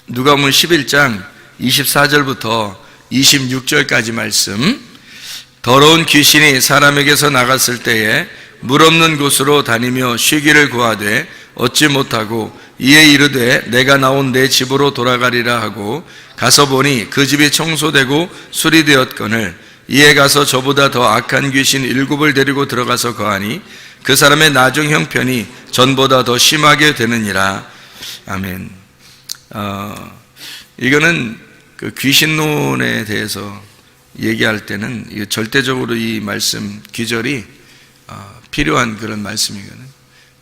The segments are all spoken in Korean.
누가복음 11장 24절부터 26절까지 말씀. 더러운 귀신이 사람에게서 나갔을 때에 물 없는 곳으로 다니며 쉬기를 구하되 얻지 못하고 이에 이르되 내가 나온 내 집으로 돌아가리라 하고 가서 보니 그 집이 청소되고 수리되었거늘 이에 가서 저보다 더 악한 귀신 7을 데리고 들어가서 거하니 그 사람의 나중 형편이 전보다 더 심하게 되느니라. 아멘. 이거는 그 귀신론에 대해서 얘기할 때는 절대적으로 이 말씀 귀절이 필요한 그런 말씀이거든요.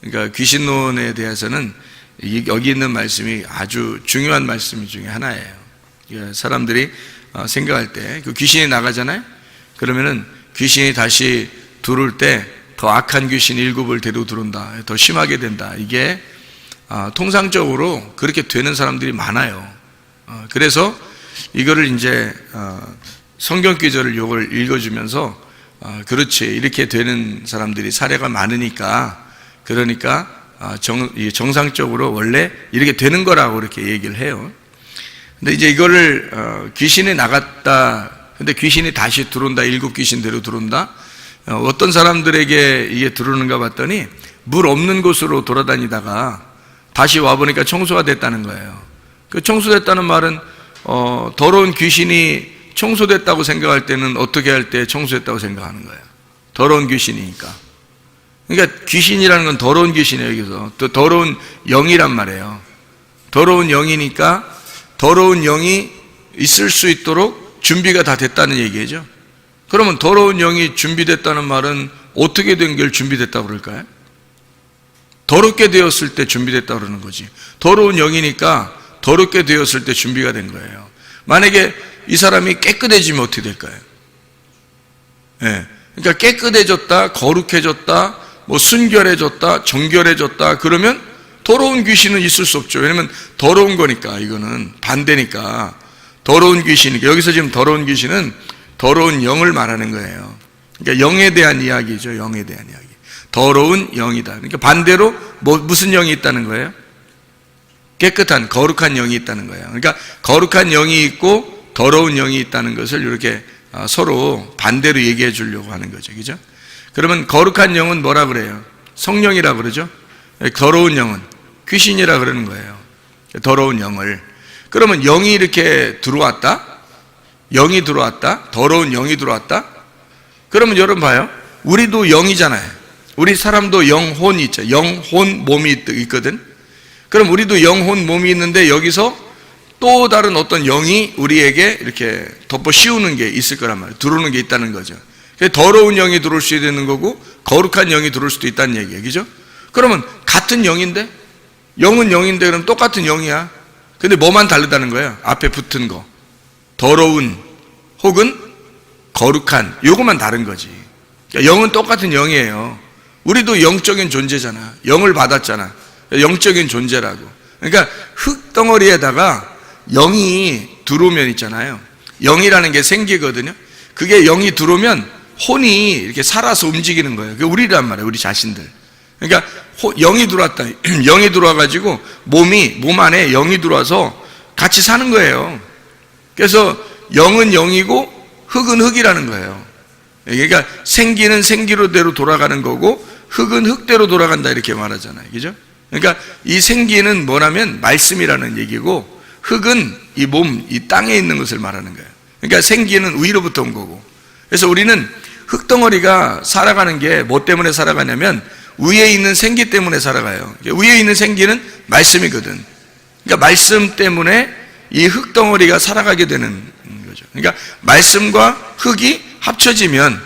그러니까 귀신론에 대해서는 여기 있는 말씀이 아주 중요한 말씀 중에 하나예요. 사람들이 생각할 때 그 귀신이 나가잖아요. 그러면은 귀신이 다시 들어올 때 더 악한 귀신 7을 데리고 들어온다, 더 심하게 된다. 이게 통상적으로 그렇게 되는 사람들이 많아요. 그래서 이거를 이제 성경 기절을 요걸 읽어주면서 그렇지, 이렇게 되는 사람들이 사례가 많으니까, 그러니까 정상적으로 원래 이렇게 되는 거라고 이렇게 얘기를 해요. 근데 이제 이거를 귀신이 나갔다, 근데 귀신이 다시 들어온다, 7 귀신대로 들어온다. 어떤 사람들에게 이게 들어오는가 봤더니 물 없는 곳으로 돌아다니다가 다시 와보니까 청소가 됐다는 거예요. 그 청소됐다는 말은 더러운 귀신이 청소됐다고 생각할 때는 어떻게 할 때 청소됐다고 생각하는 거예요? 더러운 귀신이니까. 그러니까 귀신이라는 건 더러운 귀신이에요. 여기서 또 더러운 영이란 말이에요. 더러운 영이니까 더러운 영이 있을 수 있도록 준비가 다 됐다는 얘기죠. 그러면 더러운 영이 준비됐다는 말은 어떻게 된 게 준비됐다고 그럴까요? 더럽게 되었을 때 준비됐다고 그러는 거지. 더러운 영이니까 더럽게 되었을 때 준비가 된 거예요. 만약에 이 사람이 깨끗해지면 어떻게 될까요? 예. 그러니까 깨끗해졌다, 거룩해졌다, 뭐 순결해졌다, 정결해졌다, 그러면 더러운 귀신은 있을 수 없죠. 왜냐면 더러운 거니까, 이거는 반대니까. 더러운 귀신이니까. 여기서 지금 더러운 귀신은 더러운 영을 말하는 거예요. 그러니까 영에 대한 이야기죠. 영에 대한 이야기. 더러운 영이다. 그러니까 반대로 무슨 영이 있다는 거예요? 깨끗한, 거룩한 영이 있다는 거예요. 그러니까 거룩한 영이 있고 더러운 영이 있다는 것을 이렇게 서로 반대로 얘기해 주려고 하는 거죠. 그죠? 그러면 거룩한 영은 뭐라 그래요? 성령이라 그러죠? 더러운 영은 귀신이라 그러는 거예요. 더러운 영을. 그러면 영이 이렇게 들어왔다? 영이 들어왔다? 더러운 영이 들어왔다? 그러면 여러분 봐요. 우리도 영이잖아요. 우리 사람도 영혼이 있죠. 영혼 몸이 있거든. 그럼 우리도 영혼 몸이 있는데 여기서 또 다른 어떤 영이 우리에게 이렇게 덮어 씌우는 게 있을 거란 말이에요. 들어오는 게 있다는 거죠. 더러운 영이 들어올 수 있는 거고 거룩한 영이 들어올 수도 있다는 얘기예요. 그죠? 그러면 같은 영인데? 영은 영인데 그럼 똑같은 영이야. 근데 뭐만 다르다는 거예요? 앞에 붙은 거. 더러운 혹은 거룩한, 요것만 다른 거지. 그러니까 영은 똑같은 영이에요. 우리도 영적인 존재잖아. 영을 받았잖아. 영적인 존재라고. 그러니까 흙덩어리에다가 영이 들어오면 있잖아요. 영이라는 게 생기거든요. 그게 영이 들어오면 혼이 이렇게 살아서 움직이는 거예요. 그게 우리란 말이에요. 우리 자신들. 그러니까 영이 들어왔다. 영이 들어와가지고 몸 안에 영이 들어와서 같이 사는 거예요. 그래서 영은 영이고 흙은 흙이라는 거예요. 그러니까 생기는 생기로대로 돌아가는 거고 흙은 흙대로 돌아간다, 이렇게 말하잖아요. 그죠? 그러니까 이 생기는 뭐냐면 말씀이라는 얘기고 흙은 이 몸, 이 땅에 있는 것을 말하는 거예요. 그러니까 생기는 위로부터 온 거고. 그래서 우리는 흙덩어리가 살아가는 게 뭐 때문에 살아가냐면 위에 있는 생기 때문에 살아가요. 위에 있는 생기는 말씀이거든. 그러니까 말씀 때문에 이 흙덩어리가 살아가게 되는 거죠. 그러니까 말씀과 흙이 합쳐지면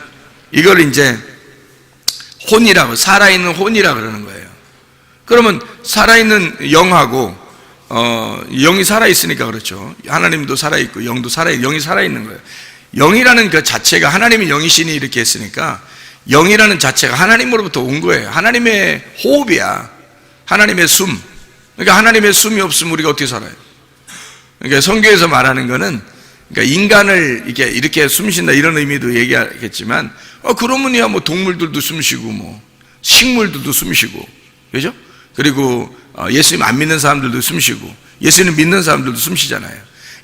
이걸 이제 혼이라고, 살아있는 혼이라고 그러는 거예요. 그러면 살아있는 영하고 영이 살아있으니까 그렇죠. 하나님도 살아있고 영도 영이 살아있는 거예요. 영이라는 그 자체가, 하나님이 영이시니 이렇게 했으니까 영이라는 자체가 하나님으로부터 온 거예요. 하나님의 호흡이야. 하나님의 숨. 그러니까 하나님의 숨이 없으면 우리가 어떻게 살아요? 그러니까 성경에서 말하는 거는, 그러니까 인간을 이렇게 숨쉰다 이런 의미도 얘기하겠지만, 그러면야 뭐 동물들도 숨쉬고 뭐 식물들도 숨쉬고, 그죠? 그리고 예수님 안 믿는 사람들도 숨쉬고, 예수님 믿는 사람들도 숨 쉬잖아요.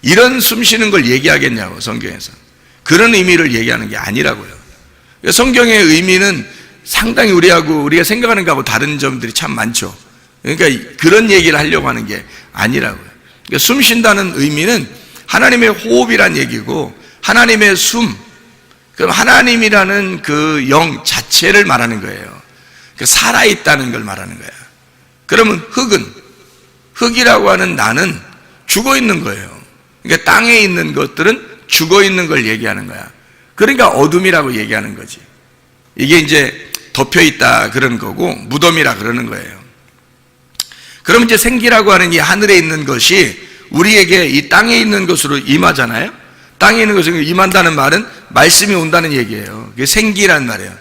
이런 숨 쉬는 걸 얘기하겠냐고, 성경에서. 그런 의미를 얘기하는 게 아니라고요. 성경의 의미는 상당히 우리가 생각하는 것하고 다른 점들이 참 많죠. 그러니까 그런 얘기를 하려고 하는 게 아니라고요. 그러니까 숨 쉰다는 의미는 하나님의 호흡이란 얘기고, 하나님의 숨, 그럼 하나님이라는 그 영 자체를 말하는 거예요. 그 살아있다는 걸 말하는 거야. 그러면 흙이라고 하는 나는 죽어 있는 거예요. 그러니까 땅에 있는 것들은 죽어 있는 걸 얘기하는 거야. 그러니까 어둠이라고 얘기하는 거지. 이게 이제 덮여 있다 그런 거고, 무덤이라 그러는 거예요. 그럼 이제 생기라고 하는 이 하늘에 있는 것이 우리에게 이 땅에 있는 것으로 임하잖아요. 땅에 있는 것으로 임한다는 말은 말씀이 온다는 얘기예요. 그게 생기란 말이에요.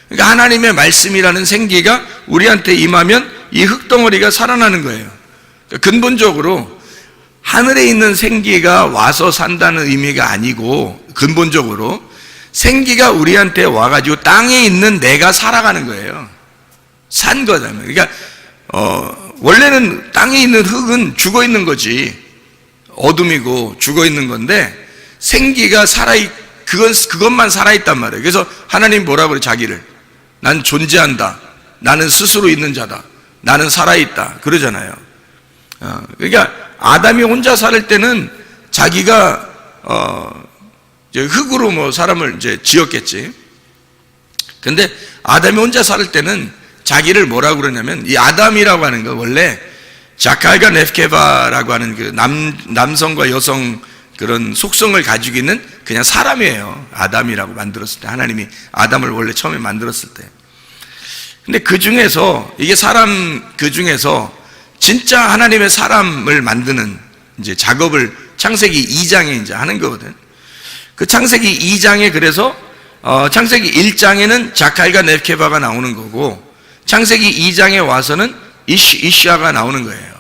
그러니까 하나님의 말씀이라는 생기가 우리한테 임하면 이 흙덩어리가 살아나는 거예요. 그러니까 근본적으로 하늘에 있는 생기가 와서 산다는 의미가 아니고, 근본적으로 생기가 우리한테 와가지고 땅에 있는 내가 살아가는 거예요. 산 거잖아요. 그러니까 원래는 땅에 있는 흙은 죽어 있는 거지, 어둠이고 죽어 있는 건데, 생기가 그것만 살아있단 말이에요. 그래서 하나님 뭐라고 그래? 자기를 난 존재한다, 나는 스스로 있는 자다, 나는 살아있다 그러잖아요. 그러니까 아담이 혼자 살 때는 자기가 흙으로 뭐 사람을 이제 지었겠지. 근데 아담이 혼자 살 때는 자기를 뭐라고 그러냐면, 이 아담이라고 하는 거 원래 자칼과 넵케바라고 하는 그 남성과 여성 그런 속성을 가지고 있는 그냥 사람이에요. 아담이라고 만들었을 때, 하나님이 아담을 원래 처음에 만들었을 때. 근데 그 중에서, 이게 사람 그 중에서 진짜 하나님의 사람을 만드는 이제 작업을 창세기 2장에 이제 하는 거거든. 그 창세기 2장에 그래서 창세기 1장에는 자칼과 넵케바가 나오는 거고, 창세기 2장에 와서는 이시아가 나오는 거예요.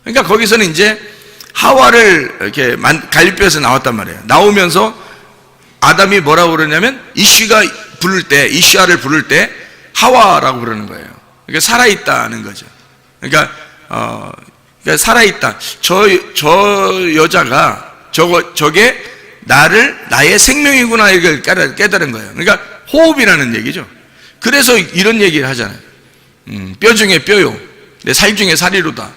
그러니까 거기서는 이제 하와를 이렇게 갈비뼈에서 나왔단 말이에요. 나오면서 아담이 뭐라고 그러냐면, 이시아를 부를 때 하와라고 그러는 거예요. 그러니까 살아있다는 거죠. 그러니까 살아있다. 저 여자가 저게 나의 생명이구나, 이걸 깨달은 거예요. 그러니까 호흡이라는 얘기죠. 그래서 이런 얘기를 하잖아요. 뼈 중에 뼈요, 내 살 중에 살이로다.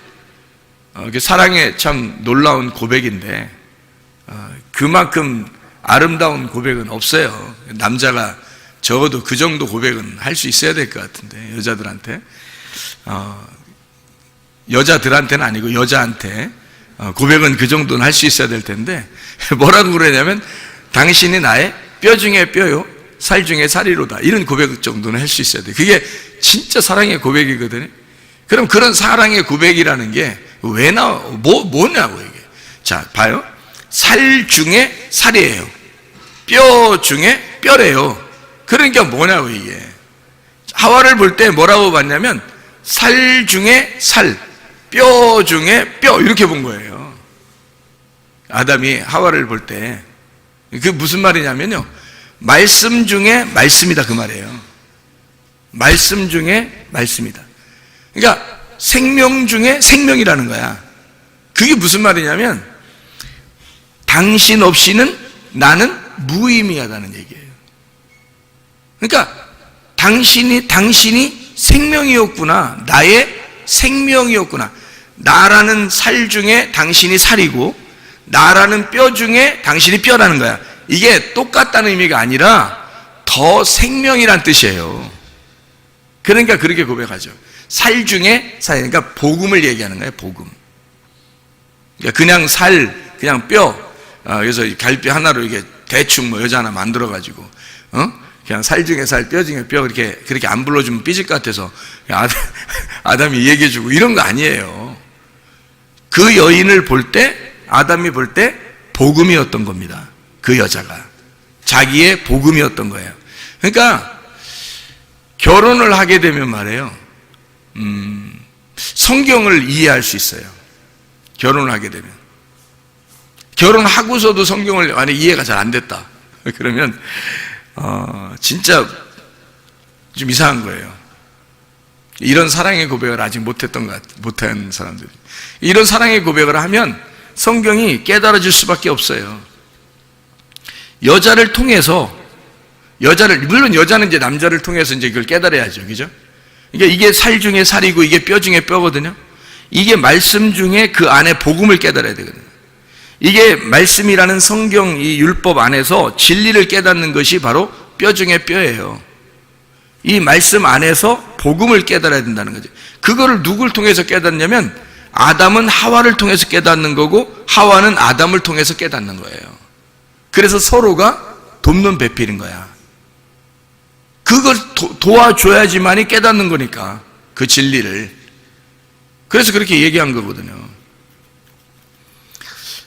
사랑의 참 놀라운 고백인데, 그만큼 아름다운 고백은 없어요. 남자가 적어도 그 정도 고백은 할 수 있어야 될 것 같은데, 여자들한테. 여자들한테는 아니고 여자한테 고백은 그 정도는 할 수 있어야 될 텐데, 뭐라고 그러냐면, 당신이 나의 뼈 중에 뼈요, 살 중에 살이로다. 이런 고백 정도는 할 수 있어야 돼. 그게 진짜 사랑의 고백이거든요. 그럼 그런 사랑의 고백이라는 게 왜 뭐냐고 이게. 자, 봐요. 살 중에 살이에요. 뼈 중에 뼈래요. 그러니까 뭐냐고 이게. 하와를 볼 때 뭐라고 봤냐면, 살 중에 살, 뼈 중에 뼈, 이렇게 본 거예요. 아담이 하와를 볼 때. 그게 무슨 말이냐면요, 말씀 중에 말씀이다 그 말이에요. 말씀 중에 말씀이다. 그러니까 생명 중에 생명이라는 거야. 그게 무슨 말이냐면, 당신 없이는 나는 무의미하다는 얘기예요. 그러니까 당신이 생명이었구나, 나의 생명이었구나. 나라는 살 중에 당신이 살이고, 나라는 뼈 중에 당신이 뼈라는 거야. 이게 똑같다는 의미가 아니라 더 생명이란 뜻이에요. 그러니까 그렇게 고백하죠. 살 중에 살, 그러니까 복음을 얘기하는 거예요. 복음. 그러니까 그냥 살, 그냥 뼈. 그래서 갈비 하나로 이게 대충 뭐 여자 하나 만들어가지고, 그냥 살 중에 살, 뼈 중에 뼈, 그렇게 안 불러주면 삐질 것 같아서 아담이 얘기해주고 이런 거 아니에요. 그 여인을 볼 때, 아담이 볼 때 복음이었던 겁니다. 그 여자가 자기의 복음이었던 거예요. 그러니까 결혼을 하게 되면 말이에요, 성경을 이해할 수 있어요. 결혼을 하게 되면. 결혼하고서도 성경을 만약 이해가 잘 안 됐다 그러면 진짜 좀 이상한 거예요. 이런 사랑의 고백을 아직 못한 사람들이. 이런 사랑의 고백을 하면 성경이 깨달아질 수밖에 없어요. 여자를 통해서, 물론 여자는 이제 남자를 통해서 이제 그걸 깨달아야죠. 그죠? 그러니까 이게 살 중에 살이고 이게 뼈 중에 뼈거든요. 이게 말씀 중에 그 안에 복음을 깨달아야 되거든요. 이게 말씀이라는 성경 이 율법 안에서 진리를 깨닫는 것이 바로 뼈 중에 뼈예요. 이 말씀 안에서 복음을 깨달아야 된다는 거죠. 그거를 누굴 통해서 깨닫냐면 아담은 하와를 통해서 깨닫는 거고 하와는 아담을 통해서 깨닫는 거예요. 그래서 서로가 돕는 배필인 거야. 그걸 도와줘야지만이 깨닫는 거니까, 그 진리를. 그래서 그렇게 얘기한 거거든요.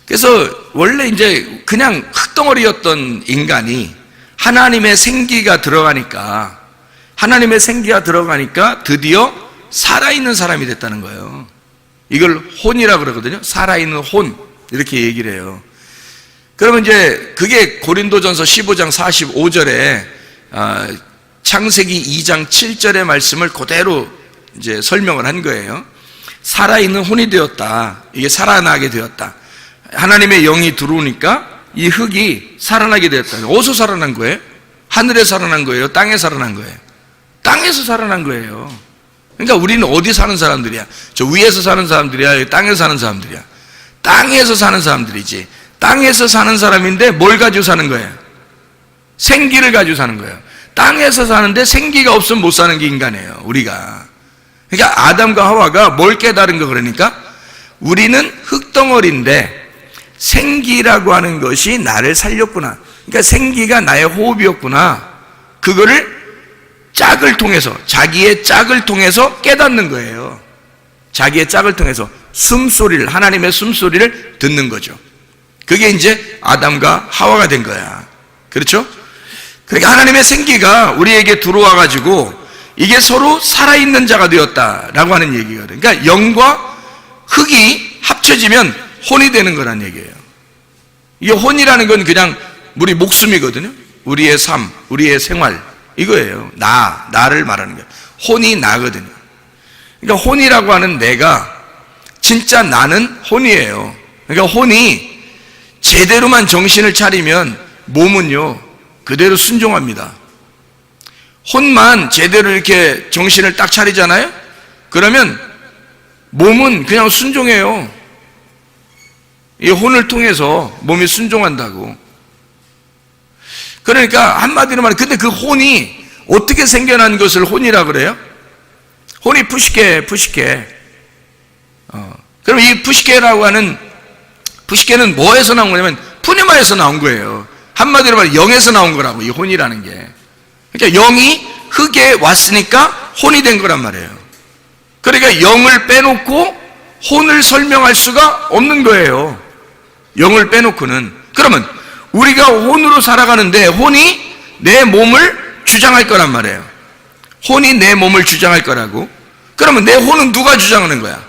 그래서 원래 이제 그냥 흙덩어리였던 인간이 하나님의 생기가 들어가니까 드디어 살아있는 사람이 됐다는 거예요. 이걸 혼이라고 그러거든요. 살아있는 혼, 이렇게 얘기를 해요. 그러면 이제 그게 고린도전서 15장 45절에 창세기 2장 7절의 말씀을 그대로 이제 설명을 한 거예요. 살아있는 혼이 되었다. 이게 살아나게 되었다. 하나님의 영이 들어오니까 이 흙이 살아나게 되었다. 어디서 살아난 거예요? 하늘에 살아난 거예요? 땅에 살아난 거예요? 땅에서 살아난 거예요. 그러니까 우리는 어디 사는 사람들이야? 저 위에서 사는 사람들이야? 땅에서 사는 사람들이야? 땅에서 사는 사람들이지. 땅에서 사는 사람인데 뭘 가지고 사는 거예요? 생기를 가지고 사는 거예요. 땅에서 사는데 생기가 없으면 못 사는 게 인간이에요, 우리가. 그러니까 아담과 하와가 뭘 깨달은 거 그러니까? 우리는 흙덩어리인데 생기라고 하는 것이 나를 살렸구나. 그러니까 생기가 나의 호흡이었구나. 그거를 짝을 통해서, 자기의 짝을 통해서 깨닫는 거예요. 자기의 짝을 통해서 숨소리를, 하나님의 숨소리를 듣는 거죠. 그게 이제 아담과 하와가 된 거야. 그렇죠? 그러니까 하나님의 생기가 우리에게 들어와 가지고 이게 서로 살아있는 자가 되었다라고 하는 얘기거든요. 그러니까 영과 흙이 합쳐지면 혼이 되는 거란 얘기예요. 이게 혼이라는 건 그냥 우리 목숨이거든요. 우리의 삶, 우리의 생활, 이거예요. 나를 말하는 거예요. 혼이 나거든요. 그러니까 혼이라고 하는 내가, 진짜 나는 혼이에요. 그러니까 혼이 제대로만 정신을 차리면 몸은요 그대로 순종합니다. 혼만 제대로 이렇게 정신을 딱 차리잖아요? 그러면 몸은 그냥 순종해요. 이 혼을 통해서 몸이 순종한다고. 그러니까 한마디로 말하면, 근데 그 혼이 어떻게 생겨난 것을 혼이라고 그래요? 혼이 푸시케. 그럼 이 푸시케라고 하는, 푸시케는 뭐에서 나온 거냐면 푸니마에서 나온 거예요. 한마디로 말하면 영에서 나온 거라고, 이 혼이라는 게. 그러니까 영이 흙에 왔으니까 혼이 된 거란 말이에요. 그러니까 영을 빼놓고 혼을 설명할 수가 없는 거예요. 영을 빼놓고는. 그러면 우리가 혼으로 살아가는데 혼이 내 몸을 주장할 거란 말이에요. 혼이 내 몸을 주장할 거라고. 그러면 내 혼은 누가 주장하는 거야?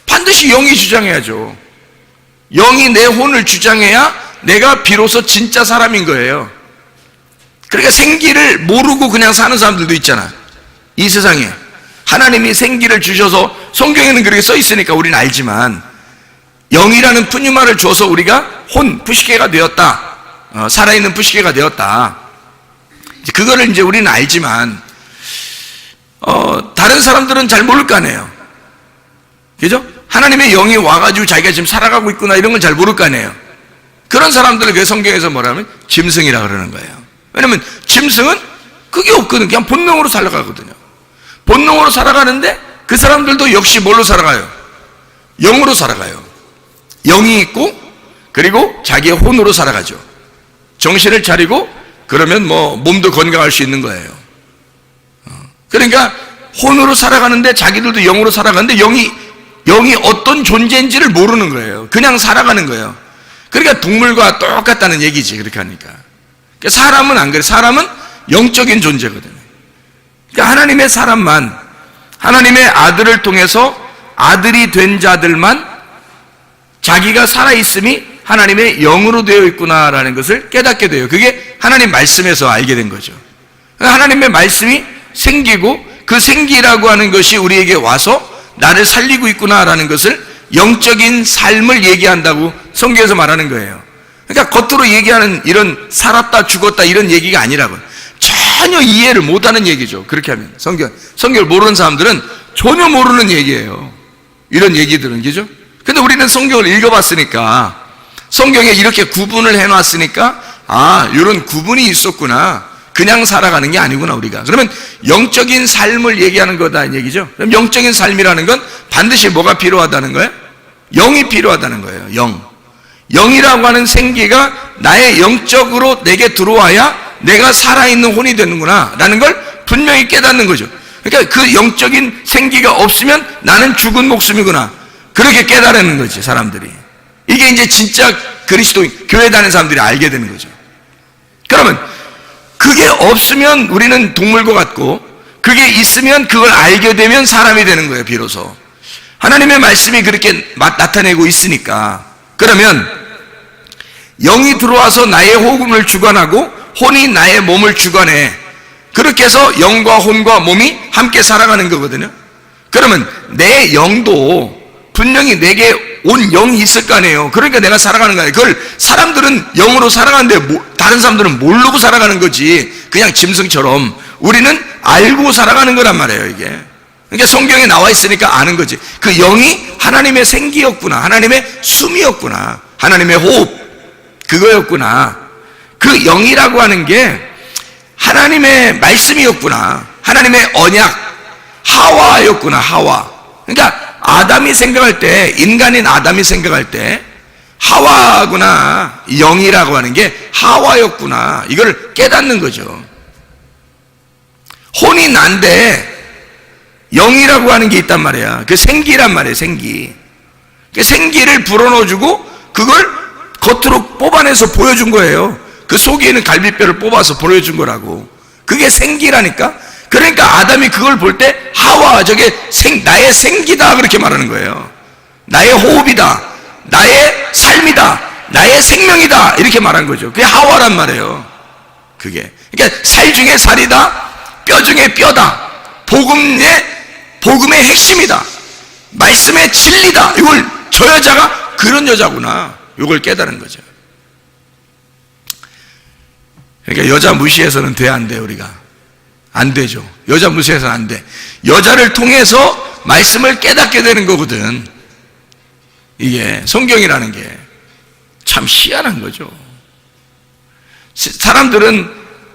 반드시 영이 주장해야죠. 영이 내 혼을 주장해야 내가 비로소 진짜 사람인 거예요. 그러니까 생기를 모르고 그냥 사는 사람들도 있잖아. 이 세상에 하나님이 생기를 주셔서, 성경에는 그렇게 써 있으니까 우리는 알지만, 영이라는 푸뉴마를 줘서 우리가 혼, 푸시케가 되었다. 살아있는 푸시케가 되었다. 그거를 이제 우리는 알지만, 다른 사람들은 잘 모를 거 아니에요. 그죠? 하나님의 영이 와가지고 자기가 지금 살아가고 있구나, 이런 건 잘 모를 거 아니에요. 그런 사람들을 그 성경에서 뭐라면 짐승이라 그러는 거예요. 왜냐면 짐승은 그게 없거든. 그냥 본능으로 살아가거든요. 본능으로 살아가는데 그 사람들도 역시 뭘로 살아가요? 영으로 살아가요. 영이 있고 그리고 자기의 혼으로 살아가죠. 정신을 차리고 그러면 뭐 몸도 건강할 수 있는 거예요. 그러니까 혼으로 살아가는데 자기들도 영으로 살아가는데 영이 어떤 존재인지를 모르는 거예요. 그냥 살아가는 거예요. 그러니까 동물과 똑같다는 얘기지, 그렇게 하니까. 그러니까 사람은 안 그래. 사람은 영적인 존재거든요. 그러니까 하나님의 사람만, 하나님의 아들을 통해서 아들이 된 자들만 자기가 살아있음이 하나님의 영으로 되어 있구나라는 것을 깨닫게 돼요. 그게 하나님 말씀에서 알게 된 거죠. 하나님의 말씀이 생기고 그 생기라고 하는 것이 우리에게 와서 나를 살리고 있구나라는 것을 영적인 삶을 얘기한다고 성경에서 말하는 거예요. 그러니까 겉으로 얘기하는 이런 살았다 죽었다 이런 얘기가 아니라고, 전혀 이해를 못하는 얘기죠. 그렇게 하면 성경을 모르는 사람들은 전혀 모르는 얘기예요, 이런 얘기들은. 그죠? 근데 우리는 성경을 읽어봤으니까, 성경에 이렇게 구분을 해놨으니까, 아, 이런 구분이 있었구나, 그냥 살아가는 게 아니구나 우리가. 그러면 영적인 삶을 얘기하는 거다 이 얘기죠. 그럼 영적인 삶이라는 건 반드시 뭐가 필요하다는 거예요? 영이 필요하다는 거예요. 영이라고 하는 생기가 나의 영적으로 내게 들어와야 내가 살아있는 혼이 되는구나 라는 걸 분명히 깨닫는 거죠. 그러니까 그 영적인 생기가 없으면 나는 죽은 목숨이구나, 그렇게 깨달는 거지 사람들이. 이게 이제 진짜 그리스도인, 교회 다니는 사람들이 알게 되는 거죠. 그러면 그게 없으면 우리는 동물과 같고, 그게 있으면 그걸 알게 되면 사람이 되는 거예요. 비로소 하나님의 말씀이 그렇게 나타내고 있으니까. 그러면 영이 들어와서 나의 호흡을 주관하고 혼이 나의 몸을 주관해. 그렇게 해서 영과 혼과 몸이 함께 살아가는 거거든요. 그러면 내 영도 분명히 내게 온 영이 있을 거 아니에요. 그러니까 내가 살아가는 거예요. 그걸 사람들은 영으로 살아가는데 다른 사람들은 모르고 살아가는 거지, 그냥 짐승처럼. 우리는 알고 살아가는 거란 말이에요, 이게. 그러니까 성경에 나와 있으니까 아는 거지. 그 영이 하나님의 생기였구나, 하나님의 숨이었구나, 하나님의 호흡, 그거였구나. 그 영이라고 하는 게 하나님의 말씀이었구나, 하나님의 언약, 하와였구나, 하와. 그러니까 아담이 생각할 때, 인간인 아담이 생각할 때 하와구나, 영이라고 하는 게 하와였구나, 이걸 깨닫는 거죠. 혼이 난데 영이라고 하는 게 있단 말이야. 그 생기란 말이에요, 생기. 그 생기를 불어넣어주고 그걸 겉으로 뽑아내서 보여준 거예요. 그 속에 있는 갈비뼈를 뽑아서 보여준 거라고. 그게 생기라니까. 그러니까 아담이 그걸 볼 때 하와, 저게 나의 생기다, 그렇게 말하는 거예요. 나의 호흡이다, 나의 삶이다, 나의 생명이다, 이렇게 말한 거죠. 그게 하와란 말이에요. 그게 그러니까 살 중에 살이다, 뼈 중에 뼈다, 복음의 핵심이다, 말씀의 진리다. 이걸 저 여자가 그런 여자구나, 이걸 깨달은 거죠. 그러니까 여자 무시해서는 돼, 안 돼? 우리가 안 되죠. 여자 무시해서는 안 돼. 여자를 통해서 말씀을 깨닫게 되는 거거든. 이게 성경이라는 게 참 희한한 거죠. 사람들은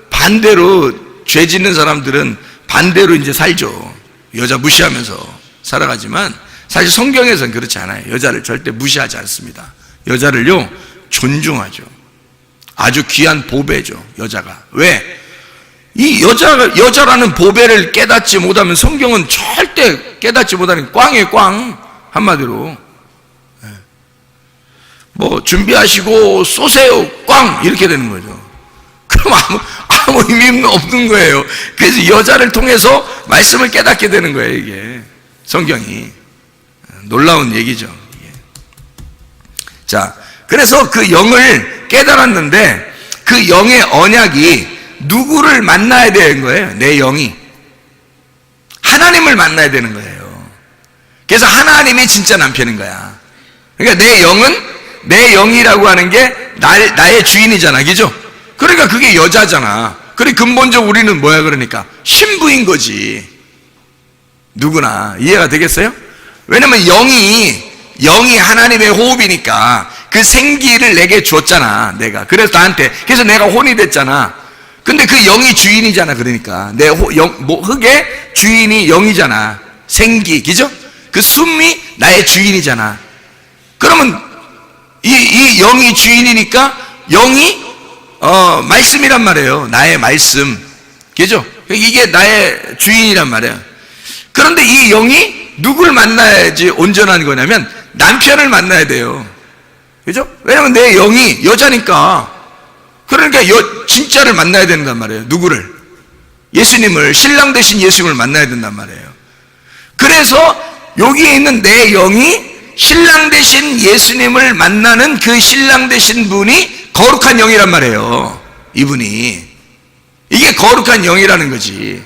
반대로, 죄 짓는 사람들은 반대로 이제 살죠. 여자 무시하면서 살아가지만 사실 성경에서는 그렇지 않아요. 여자를 절대 무시하지 않습니다. 여자를요, 존중하죠. 아주 귀한 보배죠, 여자가. 왜? 이 여자라는 보배를 깨닫지 못하면 성경은 절대 깨닫지 못하는 꽝이에요, 꽝. 한마디로. 뭐, 준비하시고 쏘세요, 꽝! 이렇게 되는 거죠. 그럼 아무 의미 없는 거예요. 그래서 여자를 통해서 말씀을 깨닫게 되는 거예요, 이게. 성경이. 놀라운 얘기죠. 자, 그래서 그 영을 깨달았는데 그 영의 언약이 누구를 만나야 되는 거예요? 내 영이 하나님을 만나야 되는 거예요. 그래서 하나님이 진짜 남편인 거야. 그러니까 내 영이라고 하는 게 나의 주인이잖아, 그죠? 그러니까 그게 여자잖아. 그래 근본적으로 우리는 뭐야? 그러니까 신부인 거지. 누구나 이해가 되겠어요? 왜냐면 영이 하나님의 호흡이니까 그 생기를 내게 줬잖아, 내가. 그래서 나한테, 그래서 내가 혼이 됐잖아. 근데 그 영이 주인이잖아. 그러니까 내 흙의 주인이 영이잖아, 생기, 그죠? 그 숨이 나의 주인이잖아. 그러면 이 영이 주인이니까 영이 말씀이란 말이에요. 나의 말씀, 그죠? 이게 나의 주인이란 말이에요. 그런데 이 영이 누굴 만나야지 온전한 거냐면 남편을 만나야 돼요, 그죠? 왜냐면 내 영이 여자니까. 그러니까 진짜를 만나야 된단 말이에요. 누구를? 예수님을, 신랑 되신 예수님을 만나야 된단 말이에요. 그래서 여기에 있는 내 영이 신랑 되신 예수님을 만나는 그 신랑 되신 분이 거룩한 영이란 말이에요. 이분이. 이게 거룩한 영이라는 거지.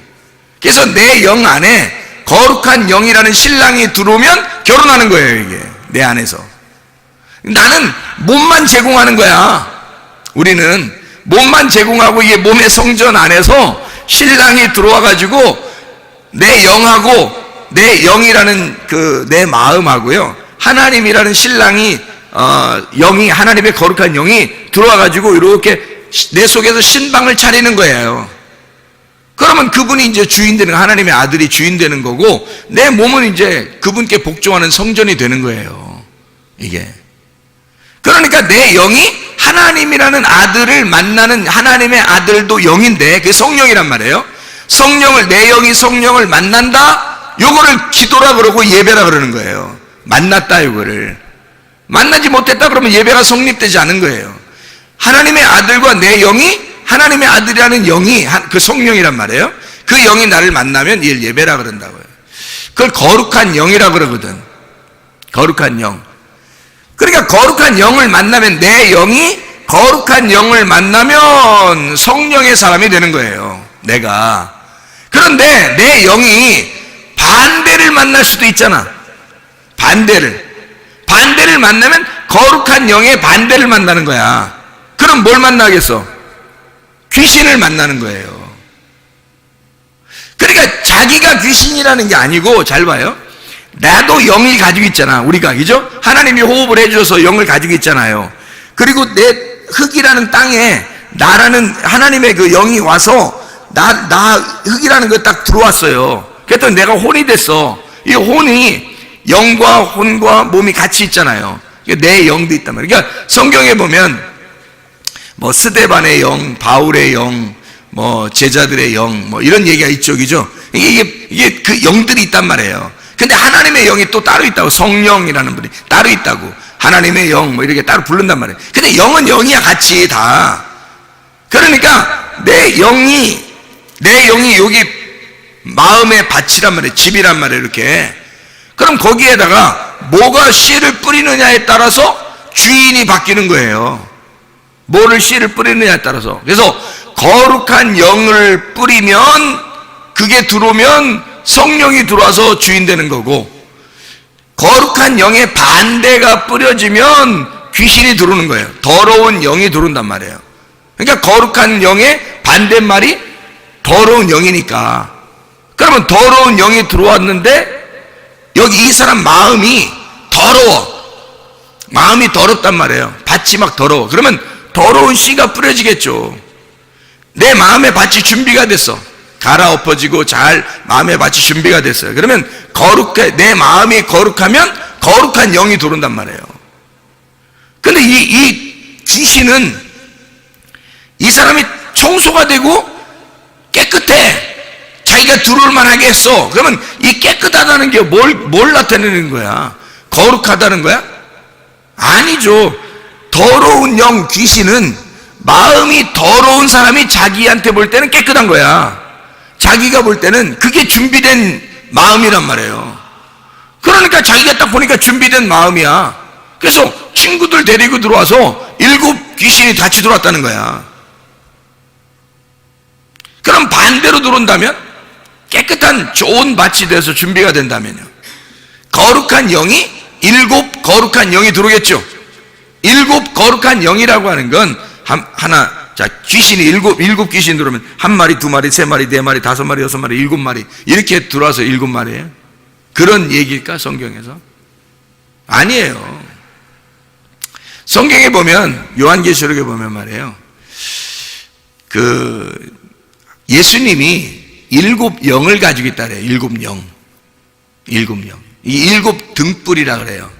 그래서 내 영 안에 거룩한 영이라는 신랑이 들어오면 결혼하는 거예요. 이게 내 안에서. 나는 몸만 제공하는 거야. 우리는 몸만 제공하고 이게 몸의 성전 안에서 신랑이 들어와 가지고 내 영하고 내 영이라는 그 내 마음하고요, 하나님이라는 신랑이 영이, 하나님의 거룩한 영이 들어와 가지고 이렇게 내 속에서 신방을 차리는 거예요. 그러면 그분이 이제 주인 되는, 하나님의 아들이 주인 되는 거고, 내 몸은 이제 그분께 복종하는 성전이 되는 거예요. 이게. 그러니까 내 영이 하나님이라는 아들을 만나는, 하나님의 아들도 영인데 그게 성령이란 말이에요. 성령을, 내 영이 성령을 만난다? 요거를 기도라 그러고 예배라 그러는 거예요. 만났다, 요거를. 만나지 못했다 그러면 예배가 성립되지 않은 거예요. 하나님의 아들과 내 영이, 하나님의 아들이라는 영이 그 성령이란 말이에요. 그 영이 나를 만나면 이를 예배라 그런다고요. 그걸 거룩한 영이라 그러거든. 거룩한 영. 그러니까 거룩한 영을 만나면, 내 영이 거룩한 영을 만나면 성령의 사람이 되는 거예요. 내가. 그런데 내 영이 반대를 만날 수도 있잖아. 반대를 만나면 거룩한 영의 반대를 만나는 거야. 그럼 뭘 만나겠어? 귀신을 만나는 거예요. 그러니까 자기가 귀신이라는 게 아니고, 잘 봐요. 나도 영이 가지고 있잖아. 우리가, 그죠? 하나님이 호흡을 해줘서 영을 가지고 있잖아요. 그리고 내 흙이라는 땅에 나라는 하나님의 그 영이 와서 나 흙이라는 거 딱 들어왔어요. 그랬더니 내가 혼이 됐어. 이 혼이 영과 혼과 몸이 같이 있잖아요. 내 영도 있단 말이에요. 그러니까 성경에 보면 뭐 스데반의 영, 바울의 영, 뭐 제자들의 영, 뭐 이런 얘기가 있죠, 그죠? 이게 그 영들이 있단 말이에요. 근데 하나님의 영이 또 따로 있다고, 성령이라는 분이 따로 있다고, 하나님의 영 뭐 이렇게 따로 부른단 말이에요. 근데 영은 영이야, 같이 다. 그러니까 내 영이 여기 마음의 밭이란 말이에요. 집이란 말이에요, 이렇게. 그럼 거기에다가 뭐가 씨를 뿌리느냐에 따라서 주인이 바뀌는 거예요. 뭐를 씨를 뿌리느냐에 따라서. 그래서 거룩한 영을 뿌리면, 그게 들어오면 성령이 들어와서 주인 되는 거고, 거룩한 영의 반대가 뿌려지면 귀신이 들어오는 거예요. 더러운 영이 들어온단 말이에요. 그러니까 거룩한 영의 반대말이 더러운 영이니까. 그러면 더러운 영이 들어왔는데 여기 이 사람 마음이 더러워. 마음이 더럽단 말이에요. 밭이 막 더러워. 그러면 더러운 씨가 뿌려지겠죠. 내 마음의 밭이 준비가 됐어. 갈아엎어지고 잘 마음의 밭이 준비가 됐어요. 그러면 내 마음이 거룩하면 거룩한 영이 들어온단 말이에요. 근데 이 귀신은, 이 사람이 청소가 되고 깨끗해. 자기가 들어올 만하게 했어. 그러면 이 깨끗하다는 게 뭘 나타내는 거야? 거룩하다는 거야? 아니죠. 더러운 영, 귀신은 마음이 더러운 사람이 자기한테 볼 때는 깨끗한 거야. 자기가 볼 때는 그게 준비된 마음이란 말이에요. 그러니까 자기가 딱 보니까 준비된 마음이야. 그래서 친구들 데리고 들어와서 7 귀신이 같이 들어왔다는 거야. 그럼 반대로 들어온다면, 깨끗한 좋은 밭이 돼서 준비가 된다면요, 거룩한 영이 7 거룩한 영이 들어오겠죠. 7 거룩한 영이라고 하는 건 하나, 자, 귀신이 7 귀신 들어오면 1마리, 2마리, 3마리, 4마리, 5마리, 6마리, 7마리 이렇게 들어와서 7마리예요. 그런 얘기일까, 성경에서? 아니에요. 성경에 보면, 요한계시록에 보면 말이에요, 예수님이 7 영을 가지고 있다 그래요. 7 영. 이 7 등불이라 그래요.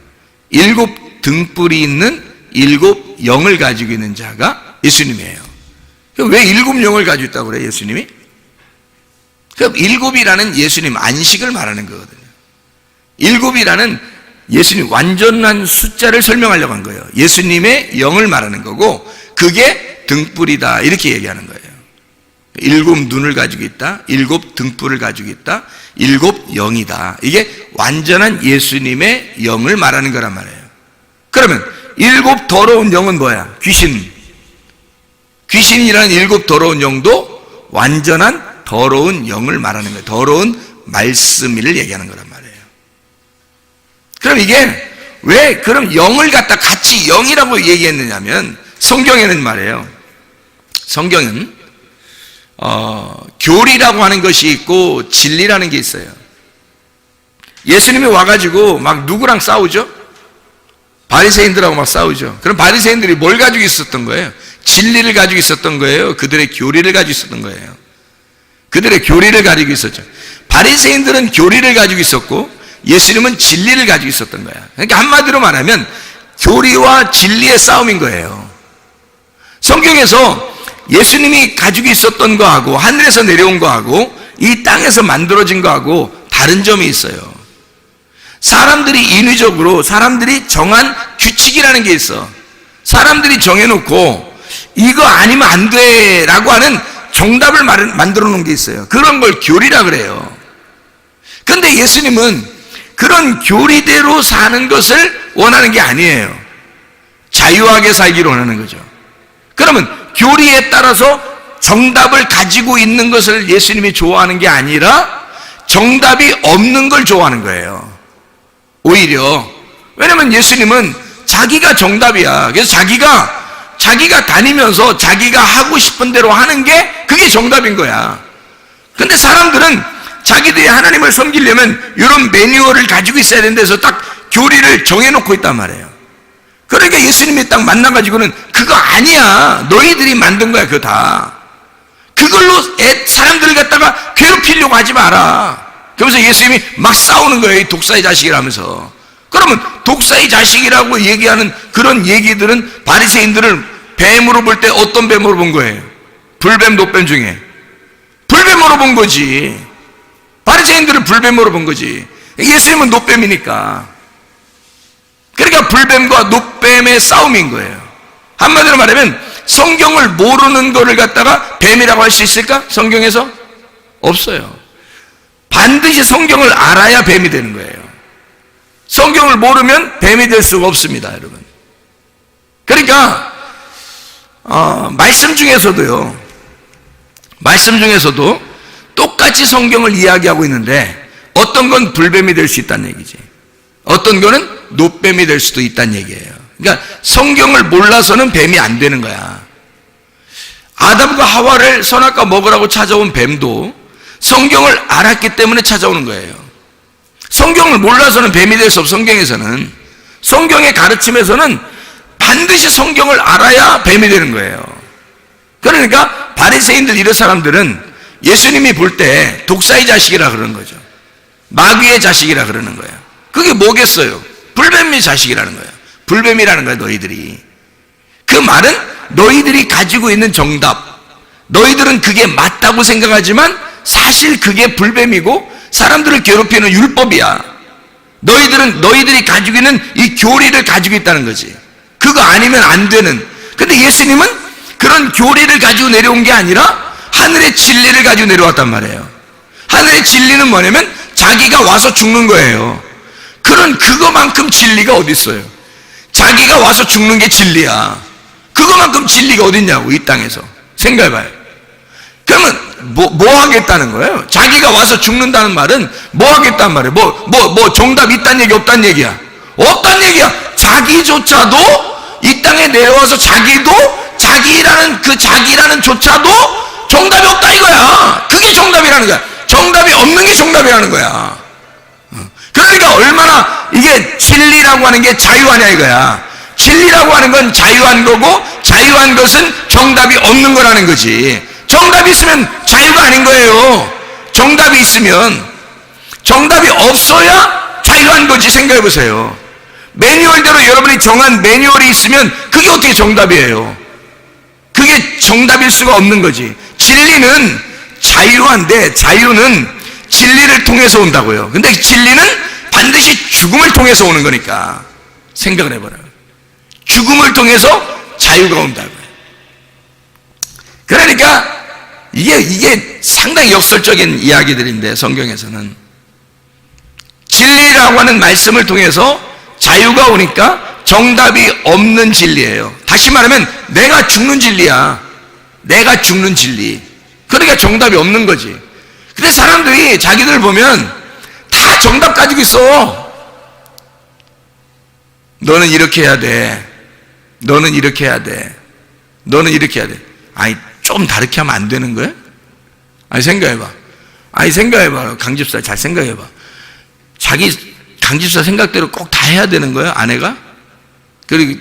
7 등불이 있는 7 영을 가지고 있는 자가 예수님이에요. 왜 7 영을 가지고 있다고 그래요, 예수님이? 그럼 7이라는 예수님 안식을 말하는 거거든요. 7이라는 예수님 완전한 숫자를 설명하려고 한 거예요. 예수님의 영을 말하는 거고, 그게 등불이다, 이렇게 얘기하는 거예요. 7 눈을 가지고 있다, 7 등불을 가지고 있다, 7 영이다. 이게 완전한 예수님의 영을 말하는 거란 말이에요. 그러면 7 더러운 영은 뭐야? 귀신이라는 7 더러운 영도 완전한 더러운 영을 말하는 거예요. 더러운 말씀을 얘기하는 거란 말이에요. 그럼 이게 왜 그럼 영을 갖다 같이 영이라고 얘기했느냐면, 성경에는 말이에요, 성경은 교리라고 하는 것이 있고 진리라는 게 있어요. 예수님이 와가지고 막 누구랑 싸우죠? 바리새인들하고 막 싸우죠. 그럼 바리새인들이 뭘 가지고 있었던 거예요? 진리를 가지고 있었던 거예요? 그들의 교리를 가지고 있었던 거예요? 그들의 교리를 가지고 있었죠. 바리새인들은 교리를 가지고 있었고 예수님은 진리를 가지고 있었던 거야. 그러니까 한마디로 말하면 교리와 진리의 싸움인 거예요. 성경에서 예수님이 가지고 있었던 거하고 하늘에서 내려온 거하고 이 땅에서 만들어진 거하고 다른 점이 있어요. 사람들이 인위적으로 사람들이 정한 규칙이라는 게 있어. 사람들이 정해놓고 이거 아니면 안 돼 라고 하는 정답을 만들어 놓은 게 있어요. 그런 걸 교리라 그래요. 근데 예수님은 그런 교리대로 사는 것을 원하는 게 아니에요. 자유하게 살기를 원하는 거죠. 그러면 교리에 따라서 정답을 가지고 있는 것을 예수님이 좋아하는 게 아니라 정답이 없는 걸 좋아하는 거예요. 오히려. 왜냐면 예수님은 자기가 정답이야. 그래서 자기가 다니면서 자기가 하고 싶은 대로 하는 게 그게 정답인 거야. 근데 사람들은 자기들이 하나님을 섬기려면 이런 매뉴얼을 가지고 있어야 되는 데서 딱 교리를 정해놓고 있단 말이에요. 그러니까 예수님이 딱 만나가지고는 그거 아니야. 너희들이 만든 거야, 그거 다. 그걸로 사람들을 갖다가 괴롭히려고 하지 마라. 그러면서 예수님이 막 싸우는 거예요. 이 독사의 자식이라면서. 그러면 독사의 자식이라고 얘기하는 그런 얘기들은 바리새인들을 뱀으로 볼 때 어떤 뱀으로 본 거예요? 불뱀, 노뱀 중에 불뱀으로 본 거지. 바리새인들을 불뱀으로 본 거지. 예수님은 노뱀이니까. 그러니까 불뱀과 노뱀의 싸움인 거예요. 한마디로 말하면 성경을 모르는 거를 갖다가 뱀이라고 할 수 있을까? 성경에서? 없어요. 반드시 성경을 알아야 뱀이 되는 거예요. 성경을 모르면 뱀이 될 수가 없습니다, 여러분. 그러니까 말씀 중에서도 똑같이 성경을 이야기하고 있는데 어떤 건 불뱀이 될 수 있다는 얘기지. 어떤 거는 노뱀이 될 수도 있다는 얘기예요. 그러니까 성경을 몰라서는 뱀이 안 되는 거야. 아담과 하와를 선악과 먹으라고 찾아온 뱀도 성경을 알았기 때문에 찾아오는 거예요. 성경을 몰라서는 뱀이 될 수 없어. 성경에서는, 성경의 가르침에서는 반드시 성경을 알아야 뱀이 되는 거예요. 그러니까 바리새인들 이런 사람들은 예수님이 볼 때 독사의 자식이라 그러는 거죠. 마귀의 자식이라 그러는 거예요. 그게 뭐겠어요? 불뱀의 자식이라는 거예요. 불뱀이라는 거예요, 너희들이. 그 말은 너희들이 가지고 있는 정답, 너희들은 그게 맞다고 생각하지만 사실 그게 불뱀이고 사람들을 괴롭히는 율법이야. 너희들이 가지고 있는 이 교리를 가지고 있다는 거지. 그거 아니면 안 되는. 근데 예수님은 그런 교리를 가지고 내려온 게 아니라 하늘의 진리를 가지고 내려왔단 말이에요. 하늘의 진리는 뭐냐면 자기가 와서 죽는 거예요. 그거만큼 진리가 어디 있어요? 자기가 와서 죽는 게 진리야. 그거만큼 진리가 어디 있냐고, 이 땅에서. 생각해봐요. 그러면 뭐 하겠다는 거예요? 자기가 와서 죽는다는 말은 뭐 하겠다는 말이에요? 정답 있단 얘기, 없단 얘기야? 없단 얘기야. 자기조차도 이 땅에 내려와서 자기라는 조차도 정답이 없다 이거야. 그게 정답이라는 거야. 정답이 없는 게 정답이라는 거야. 그러니까 얼마나 이게 진리라고 하는 게 자유하냐 이거야. 진리라고 하는 건 자유한 거고 자유한 것은 정답이 없는 거라는 거지. 정답이 있으면 자유가 아닌 거예요. 정답이 있으면, 정답이 없어야 자유한 거지. 생각해 보세요. 매뉴얼대로 여러분이 정한 매뉴얼이 있으면 그게 어떻게 정답이에요? 그게 정답일 수가 없는 거지. 진리는 자유한데 자유는 진리를 통해서 온다고요. 근데 진리는 반드시 죽음을 통해서 오는 거니까 생각을 해봐라. 죽음을 통해서 자유가 온다고요. 그러니까 이게 상당히 역설적인 이야기들인데 성경에서는 진리라고 하는 말씀을 통해서 자유가 오니까 정답이 없는 진리예요. 다시 말하면 내가 죽는 진리야. 내가 죽는 진리. 그러니까 정답이 없는 거지. 근데 사람들이 자기들 보면 다 정답 가지고 있어. 너는 이렇게 해야 돼. 너는 이렇게 해야 돼. 너는 이렇게 해야 돼. 아니, 좀 다르게 하면 안 되는 거야? 아니, 생각해봐. 아니, 생각해봐. 강집사 잘 생각해봐. 자기 강집사 생각대로 꼭 다 해야 되는 거야, 아내가? 그리고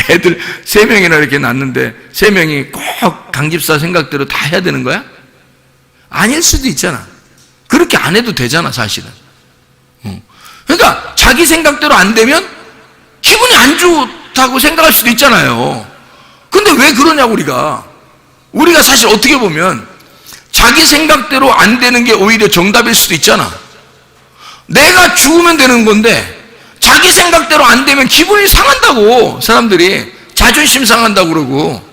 애들 3명이나 이렇게 낳는데 3명이 꼭 강집사 생각대로 다 해야 되는 거야? 아닐 수도 있잖아. 그렇게 안 해도 되잖아, 사실은. 그러니까 자기 생각대로 안 되면 기분이 안 좋다고 생각할 수도 있잖아요. 근데 왜 그러냐고, 우리가 사실 어떻게 보면 자기 생각대로 안 되는 게 오히려 정답일 수도 있잖아. 내가 죽으면 되는 건데 자기 생각대로 안 되면 기분이 상한다고. 사람들이 자존심 상한다고 그러고.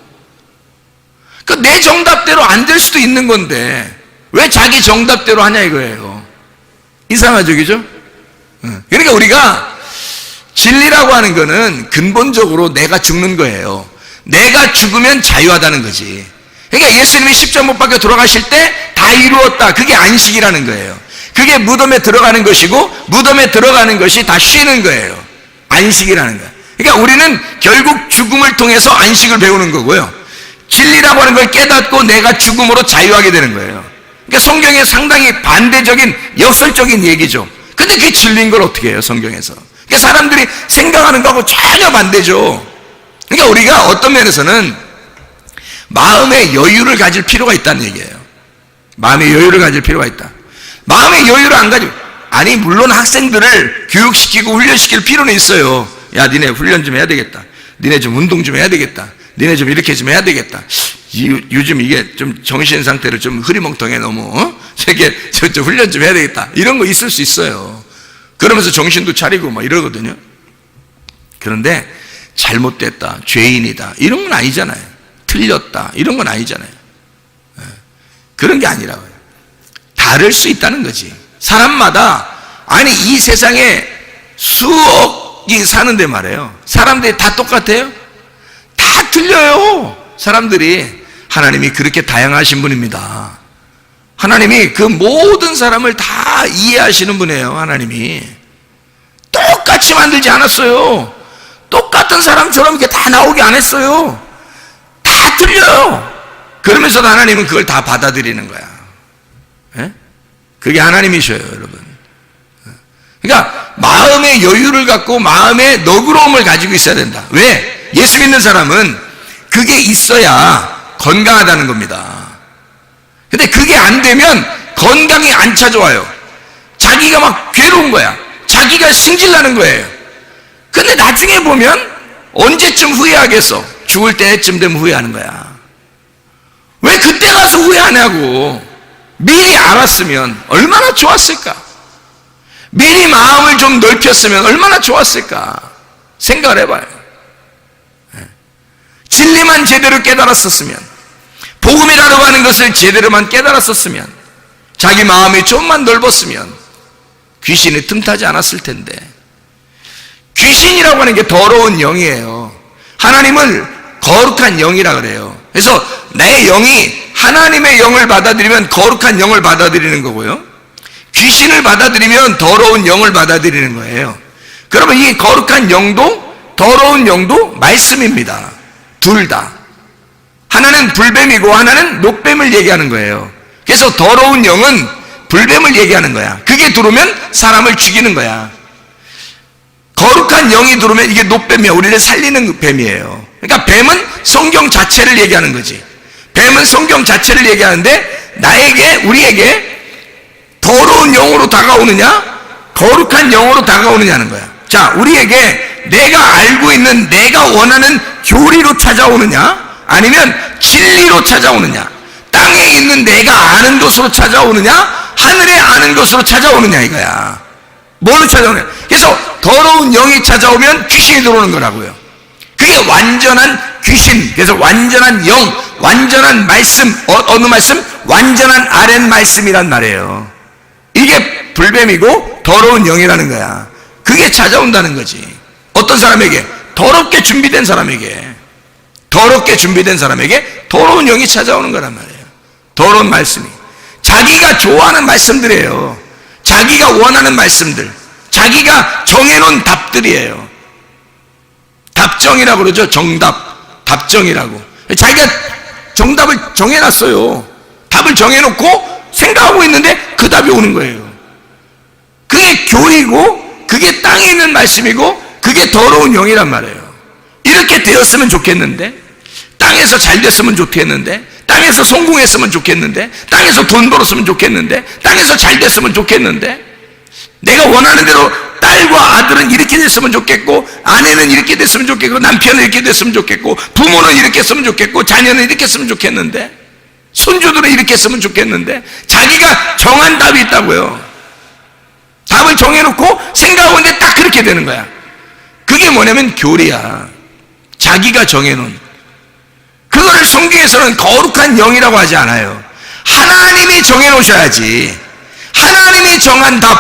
그러니까 내 정답대로 안 될 수도 있는 건데 왜 자기 정답대로 하냐 이거예요. 이상하죠, 그죠? 그러니까 우리가 진리라고 하는 거는 근본적으로 내가 죽는 거예요. 내가 죽으면 자유하다는 거지. 그러니까 예수님이 십자가 못 박혀 돌아가실 때 다 이루었다. 그게 안식이라는 거예요. 그게 무덤에 들어가는 것이고 무덤에 들어가는 것이 다 쉬는 거예요. 안식이라는 거예요. 그러니까 우리는 결국 죽음을 통해서 안식을 배우는 거고요. 진리라고 하는 걸 깨닫고 내가 죽음으로 자유하게 되는 거예요. 그러니까 성경에 상당히 반대적인 역설적인 얘기죠. 근데 그게 진리인 걸 어떻게 해요, 성경에서? 그러니까 사람들이 생각하는 거하고 전혀 반대죠. 그러니까 우리가 어떤 면에서는 마음의 여유를 가질 필요가 있다는 얘기예요. 마음의 여유를 가질 필요가 있다. 마음의 여유를 안 가지고, 아니 물론 학생들을 교육시키고 훈련시킬 필요는 있어요. 야, 니네 훈련 좀 해야 되겠다. 니네 좀 운동 좀 해야 되겠다. 니네 좀 이렇게 좀 해야 되겠다. 요즘 이게 좀 정신 상태를 좀 흐리멍텅해 너무. 저게 좀 훈련 좀 해야 되겠다. 이런 거 있을 수 있어요. 그러면서 정신도 차리고 막 이러거든요. 그런데 잘못됐다, 죄인이다 이런 건 아니잖아요. 틀렸다 이런 건 아니잖아요. 그런 게 아니라고요. 다를 수 있다는 거지. 사람마다, 아니 이 세상에 수억이 사는데 말이에요. 사람들이 다 똑같아요? 다 틀려요. 사람들이. 하나님이 그렇게 다양하신 분입니다. 하나님이 그 모든 사람을 다 이해하시는 분이에요. 하나님이 똑같이 만들지 않았어요. 똑같은 사람처럼 이렇게 다 나오게 안 했어요. 다 틀려요. 그러면서도 하나님은 그걸 다 받아들이는 거야. 예? 그게 하나님이셔요, 여러분. 그러니까 마음의 여유를 갖고 마음의 너그러움을 가지고 있어야 된다. 왜? 예수 믿는 사람은 그게 있어야 건강하다는 겁니다. 근데 그게 안 되면 건강이 안 찾아와요. 자기가 막 괴로운 거야. 자기가 승질나는 거예요. 근데 나중에 보면 언제쯤 후회하겠어? 죽을 때쯤 되면 후회하는 거야. 왜 그때 가서 후회하냐고. 미리 알았으면 얼마나 좋았을까? 미리 마음을 좀 넓혔으면 얼마나 좋았을까? 생각을 해봐요. 진리만 제대로 깨달았었으면, 복음이라고 하는 것을 제대로만 깨달았었으면, 자기 마음이 좀만 넓었으면 귀신이 틈타지 않았을 텐데. 귀신이라고 하는 게 더러운 영이에요. 하나님을 거룩한 영이라 그래요. 그래서 내 영이 하나님의 영을 받아들이면 거룩한 영을 받아들이는 거고요, 귀신을 받아들이면 더러운 영을 받아들이는 거예요. 그러면 이 거룩한 영도 더러운 영도 말씀입니다. 둘 다. 하나는 불뱀이고 하나는 녹뱀을 얘기하는 거예요. 그래서 더러운 영은 불뱀을 얘기하는 거야. 그게 들어오면 사람을 죽이는 거야. 거룩한 영이 들어오면 이게 녹뱀이야. 우리를 살리는 뱀이에요. 그러니까 뱀은 성경 자체를 얘기하는 거지. 뱀은 성경 자체를 얘기하는데, 나에게, 우리에게 더러운 영으로 다가오느냐 거룩한 영으로 다가오느냐는 거야. 자, 우리에게 내가 알고 있는, 내가 원하는 교리로 찾아오느냐 아니면 진리로 찾아오느냐, 땅에 있는 내가 아는 것으로 찾아오느냐 하늘에 아는 것으로 찾아오느냐 이거야. 뭘로 찾아오느냐. 그래서 더러운 영이 찾아오면 귀신이 들어오는 거라고요. 그게 완전한 귀신. 그래서 완전한 영, 완전한 말씀, 어느 말씀? 완전한 아랫 말씀이란 말이에요. 이게 불뱀이고 더러운 영이라는 거야. 그게 찾아온다는 거지. 어떤 사람에게? 더럽게 준비된 사람에게. 더럽게 준비된 사람에게 더러운 영이 찾아오는 거란 말이에요. 더러운 말씀이. 자기가 좋아하는 말씀들이에요. 자기가 원하는 말씀들, 자기가 정해놓은 답들이에요. 답정이라고 그러죠. 정답, 답정이라고. 자기가 정답을 정해놨어요. 답을 정해놓고 생각하고 있는데 그 답이 오는 거예요. 그게 교리고, 그게 땅에 있는 말씀이고, 그게 더러운 영이란 말이에요. 이렇게 되었으면 좋겠는데, 땅에서 잘 됐으면 좋겠는데, 땅에서 성공했으면 좋겠는데, 땅에서 돈 벌었으면 좋겠는데, 땅에서 잘 됐으면 좋겠는데, 내가 원하는 대로 딸과 아들은 이렇게 됐으면 좋겠고, 아내는 이렇게 됐으면 좋겠고, 남편은 이렇게 됐으면 좋겠고, 부모는 이렇게 했으면 좋겠고, 자녀는 이렇게 했으면 좋겠는데, 손주들은 이렇게 했으면 좋겠는데, 자기가 정한 답이 있다고요. 답을 정해놓고 생각하고 있는데 딱 그렇게 되는 거야. 그게 뭐냐면 교리야. 자기가 정해놓은. 그거를 성경에서는 거룩한 영이라고 하지 않아요. 하나님이 정해놓으셔야지. 하나님이 정한 답,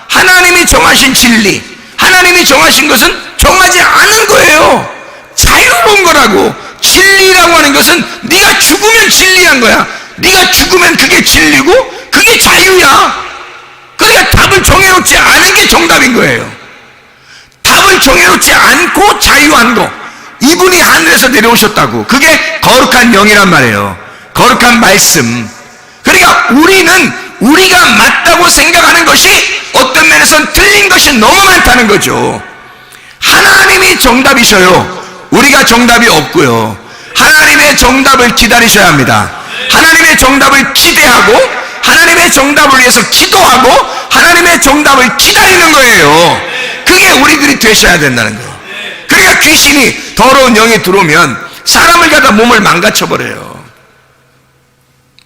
하나님이 정하신 진리, 하나님이 정하신 것은 정하지 않은 거예요. 자유로운 거라고. 진리라고 하는 것은 네가 죽으면 진리한 거야. 네가 죽으면 그게 진리고 그게 자유야. 그러니까 답을 정해놓지 않은 게 정답인 거예요. 답을 정해놓지 않고 자유한 거, 이분이 하늘에서 내려오셨다고. 그게 거룩한 영이란 말이에요. 거룩한 말씀. 그러니까 우리는 우리가 맞다고 생각하는 것이 어떤 면에서는 틀린 것이 너무 많다는 거죠. 하나님이 정답이셔요. 우리가 정답이 없고요. 하나님의 정답을 기다리셔야 합니다. 하나님의 정답을 기대하고, 하나님의 정답을 위해서 기도하고, 하나님의 정답을 기다리는 거예요. 그게 우리들이 되셔야 된다는 거예요. 그러니까 귀신이, 더러운 영이 들어오면 사람을 갖다 몸을 망가쳐버려요.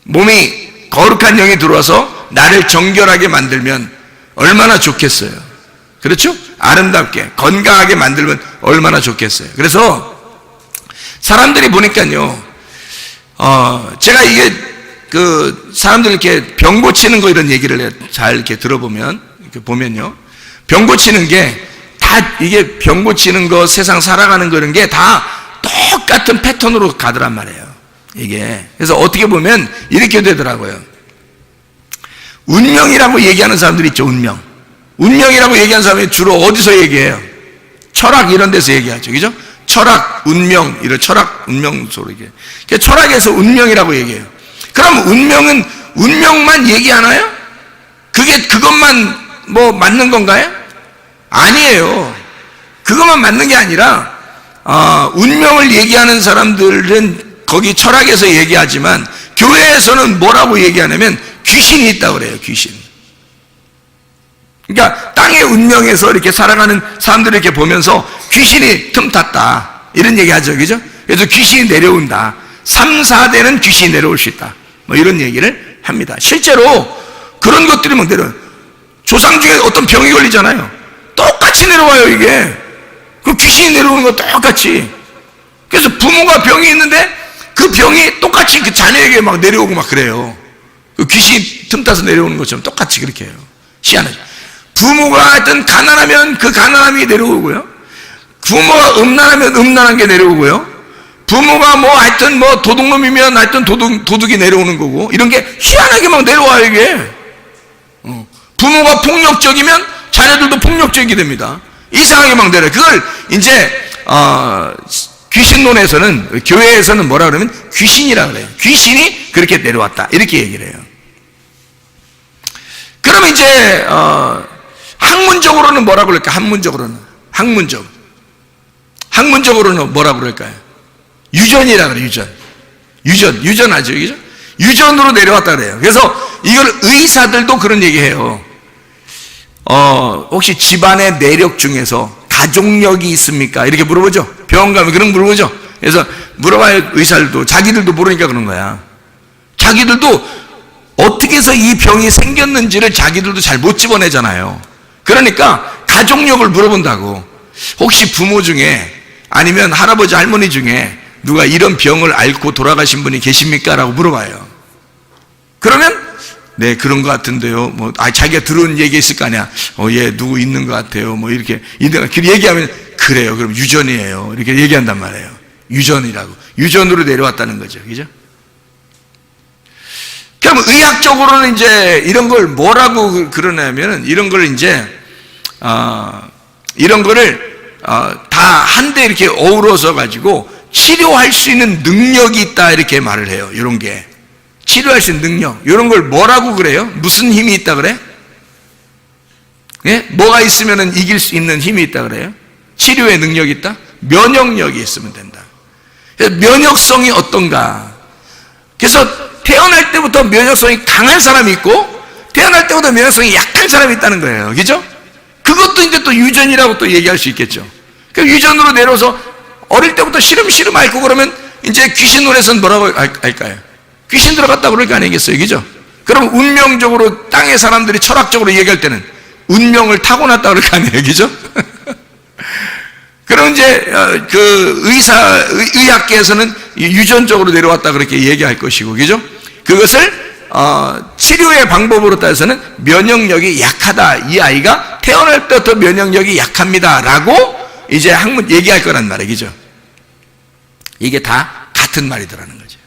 몸이 거룩한 영이 들어와서 나를 정결하게 만들면 얼마나 좋겠어요. 그렇죠? 아름답게 건강하게 만들면 얼마나 좋겠어요. 그래서 사람들이 보니까요, 제가 이게 사람들 이렇게 병 고치는 거 이런 얘기를 잘 이렇게 들어보면, 이렇게 보면요, 병 고치는 게 다, 이게 병 고치는 거, 세상 살아가는 거 이런 게 다 똑같은 패턴으로 가더란 말이에요. 이게. 그래서 어떻게 보면 이렇게 되더라고요. 운명이라고 얘기하는 사람들이 있죠, 운명. 운명이라고 얘기하는 사람이 주로 어디서 얘기해요? 철학 이런 데서 얘기하죠. 그죠? 철학, 운명, 이런 철학, 운명소로 얘기해요. 철학에서 운명이라고 얘기해요. 그럼 운명은 운명만 얘기하나요? 그것만 뭐 맞는 건가요? 아니에요. 그것만 맞는 게 아니라, 운명을 얘기하는 사람들은 거기 철학에서 얘기하지만, 교회에서는 뭐라고 얘기하냐면, 귀신이 있다고 그래요, 귀신. 그러니까, 땅의 운명에서 이렇게 살아가는 사람들을 이렇게 보면서, 귀신이 틈탔다. 이런 얘기 하죠, 그죠? 그래서 귀신이 내려온다. 3, 4대는 귀신이 내려올 수 있다. 뭐 이런 얘기를 합니다. 실제로, 그런 것들이 뭐 조상 중에 어떤 병이 걸리잖아요. 똑같이 내려와요, 이게. 그 귀신이 내려오는 거 똑같이. 그래서 부모가 병이 있는데 그 병이 똑같이 그 자녀에게 막 내려오고 막 그래요. 그 귀신이 틈타서 내려오는 것처럼 똑같이 그렇게 해요. 희한하죠. 부모가 하여튼 가난하면 그 가난함이 내려오고요. 부모가 음란하면 음란한 게 내려오고요. 부모가 뭐 하여튼 뭐 도둑놈이면 하여튼 도둑이 내려오는 거고, 이런 게 희한하게 막 내려와요, 이게. 부모가 폭력적이면 자녀들도 폭력적이게 됩니다. 이상하게 막 내려요. 그걸 이제 귀신론에서는, 교회에서는 뭐라 그러면 귀신이라 그래요. 귀신이 그렇게 내려왔다, 이렇게 얘기를 해요. 그럼 이제 학문적으로는 뭐라고 그럴까? 학문적으로는 뭐라고 그럴까요? 유전이라 그래요. 유전하죠, 그죠? 유전으로 내려왔다 그래요. 그래서 이걸 의사들도 그런 얘기해요. 혹시 집안의 내력 중에서 가족력이 있습니까? 이렇게 물어보죠. 병원 가면 그런 거 물어보죠. 그래서 물어봐요, 의사들도. 자기들도 모르니까 그런 거야. 자기들도 어떻게 해서 이 병이 생겼는지를 자기들도 잘 못 집어내잖아요. 그러니까 가족력을 물어본다고. 혹시 부모 중에, 아니면 할아버지 할머니 중에 누가 이런 병을 앓고 돌아가신 분이 계십니까? 라고 물어봐요. 그러면 네, 그런 것 같은데요. 뭐, 자기가 들은 얘기 있을 거 아니야. 예, 누구 있는 것 같아요. 뭐, 이렇게 얘기하면, 그래요. 그럼 유전이에요. 이렇게 얘기한단 말이에요. 유전이라고. 유전으로 내려왔다는 거죠. 그죠? 그럼 의학적으로는 이제 이런 걸 뭐라고 그러냐면은 이런 걸 이제 이런 거를 다 한데 이렇게 어우러서 가지고 치료할 수 있는 능력이 있다 이렇게 말을 해요. 이런 게 치료할 수 있는 능력, 이런 걸 뭐라고 그래요? 무슨 힘이 있다 그래? 예? 뭐가 있으면은 이길 수 있는 힘이 있다 그래요? 치료의 능력이 있다? 면역력이 있으면 된다. 그래서 면역성이 어떤가? 그래서 태어날 때부터 면역성이 강한 사람이 있고 태어날 때부터 면역성이 약한 사람이 있다는 거예요. 그죠? 그것도 이제 또 유전이라고 또 얘기할 수 있겠죠. 그 유전으로 내려서 어릴 때부터 시름시름 앓고 그러면 이제 귀신론에서는 뭐라고 할까요? 귀신 들어갔다고 그럴 거 아니겠어요? 그죠? 그럼 운명적으로 땅의 사람들이 철학적으로 얘기할 때는 운명을 타고났다고 그럴 거 아니에요? 그죠? 그럼 이제 그 의학계에서는 유전적으로 내려왔다 그렇게 얘기할 것이고, 그죠? 그것을 치료의 방법으로 따져서는 면역력이 약하다. 이 아이가 태어날 때부터 면역력이 약합니다라고 이제 학문 얘기할 거란 말이에요. 그죠? 이게 다 같은 말이더라는 거죠.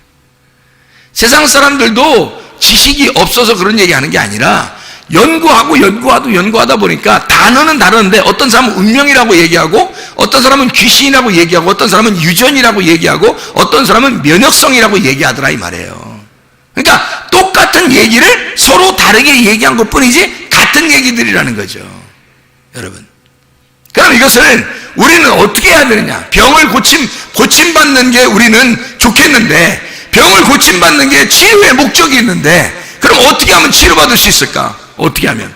세상 사람들도 지식이 없어서 그런 얘기하는 게 아니라 연구하다 보니까 단어는 다른데 어떤 사람은 운명이라고 얘기하고 어떤 사람은 귀신이라고 얘기하고 어떤 사람은 유전이라고 얘기하고 어떤 사람은 면역성이라고 얘기하더라 이 말이에요. 그러니까 똑같은 얘기를 서로 다르게 얘기한 것뿐이지 같은 얘기들이라는 거죠. 여러분, 그럼 이것을 우리는 어떻게 해야 되느냐? 병을 고침받는 게 우리는 좋겠는데 병을 고침받는 게 치료의 목적이 있는데 그럼 어떻게 하면 치료받을 수 있을까? 어떻게 하면?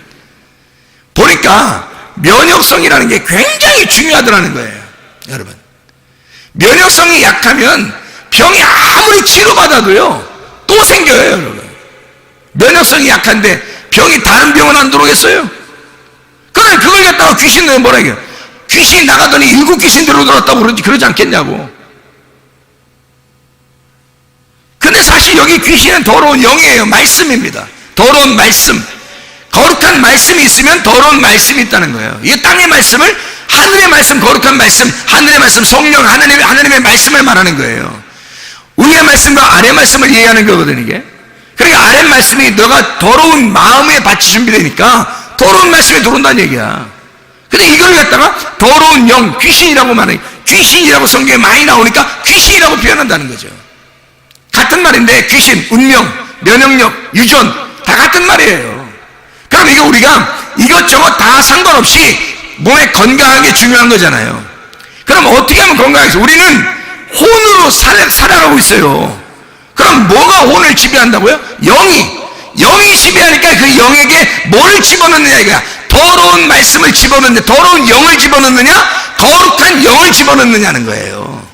보니까 면역성이라는 게 굉장히 중요하더라는 거예요. 여러분, 면역성이 약하면 병이 아무리 치료받아도요 또 생겨요. 여러분, 면역성이 약한데 병이 다른 병은 안 들어오겠어요? 그래, 그걸 갖다가 귀신은 뭐라 해요? 귀신이 나가더니 7 귀신 들어들었다고 그러지 않겠냐고. 근데 사실 여기 귀신은 더러운 영이에요. 말씀입니다. 더러운 말씀, 거룩한 말씀이 있으면 더러운 말씀이 있다는 거예요. 이 땅의 말씀을 하늘의 말씀, 거룩한 말씀, 하늘의 말씀, 성령, 하나님의 말씀을 말하는 거예요. 위의 말씀과 아래 말씀을 얘기하는 거거든요, 이게. 그러니까 아래 말씀이 너가 더러운 마음의 밭이 준비되니까 더러운 말씀이 들어온다는 얘기야. 근데 이걸 갖다가 더러운 영, 귀신이라고 말해. 귀신이라고 성경에 많이 나오니까 귀신이라고 표현한다는 거죠. 같은 말인데 귀신, 운명, 면역력, 유전 다 같은 말이에요. 그럼 이거 우리가 이것저것 다 상관없이 몸에 건강한 게 중요한 거잖아요. 그럼 어떻게 하면 건강하겠어요? 우리는 혼으로 살아가고 있어요. 그럼 뭐가 혼을 지배한다고요? 영이 지배하니까 그 영에게 뭘 집어넣느냐 이거야. 더러운 말씀을 집어넣느냐, 더러운 영을 집어넣느냐, 거룩한 영을 집어넣느냐는 거예요.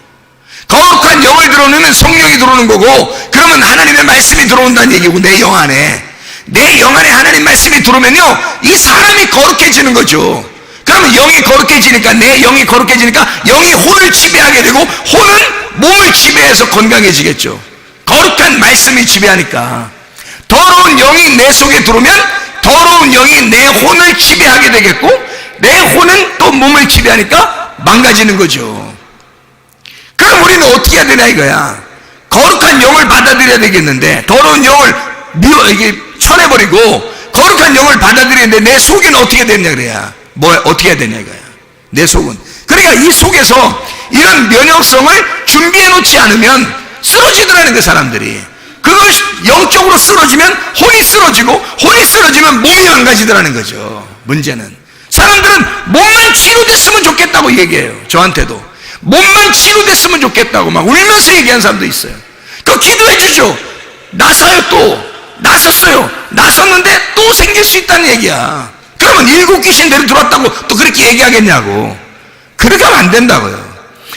거룩한 영을 들어오면 성령이 들어오는 거고, 그러면 하나님의 말씀이 들어온다는 얘기고, 내 영 안에 하나님 말씀이 들어오면요 이 사람이 거룩해지는 거죠. 그러면 영이 거룩해지니까, 내 영이 거룩해지니까 영이 혼을 지배하게 되고, 혼은 몸을 지배해서 건강해지겠죠. 거룩한 말씀이 지배하니까. 더러운 영이 내 속에 들어오면 더러운 영이 내 혼을 지배하게 되겠고, 내 혼은 또 몸을 지배하니까 망가지는 거죠. 그럼 우리는 어떻게 해야 되냐 이거야. 거룩한 영을 받아들여야 되겠는데, 더러운 영을 이게 쳐내버리고 거룩한 영을 받아들이는데 내 속에는 어떻게 되냐 그래야. 어떻게 해야 되냐 이거야. 내 속은. 그러니까 이 속에서 이런 면역성을 준비해 놓지 않으면 쓰러지더라는 그 사람들이. 그걸 영적으로 쓰러지면 혼이 쓰러지고, 혼이 쓰러지면 몸이 망가지더라는 거죠. 문제는 사람들은 몸만 치료됐으면 좋겠다고 얘기해요. 저한테도 몸만 치료됐으면 좋겠다고 막 울면서 얘기하는 사람도 있어요. 그 기도해 주죠. 나섰어요. 나섰는데 또 생길 수 있다는 얘기야. 그러면 7 귀신 데려 들어왔다고 또 그렇게 얘기하겠냐고. 그렇게 하면 안 된다고요.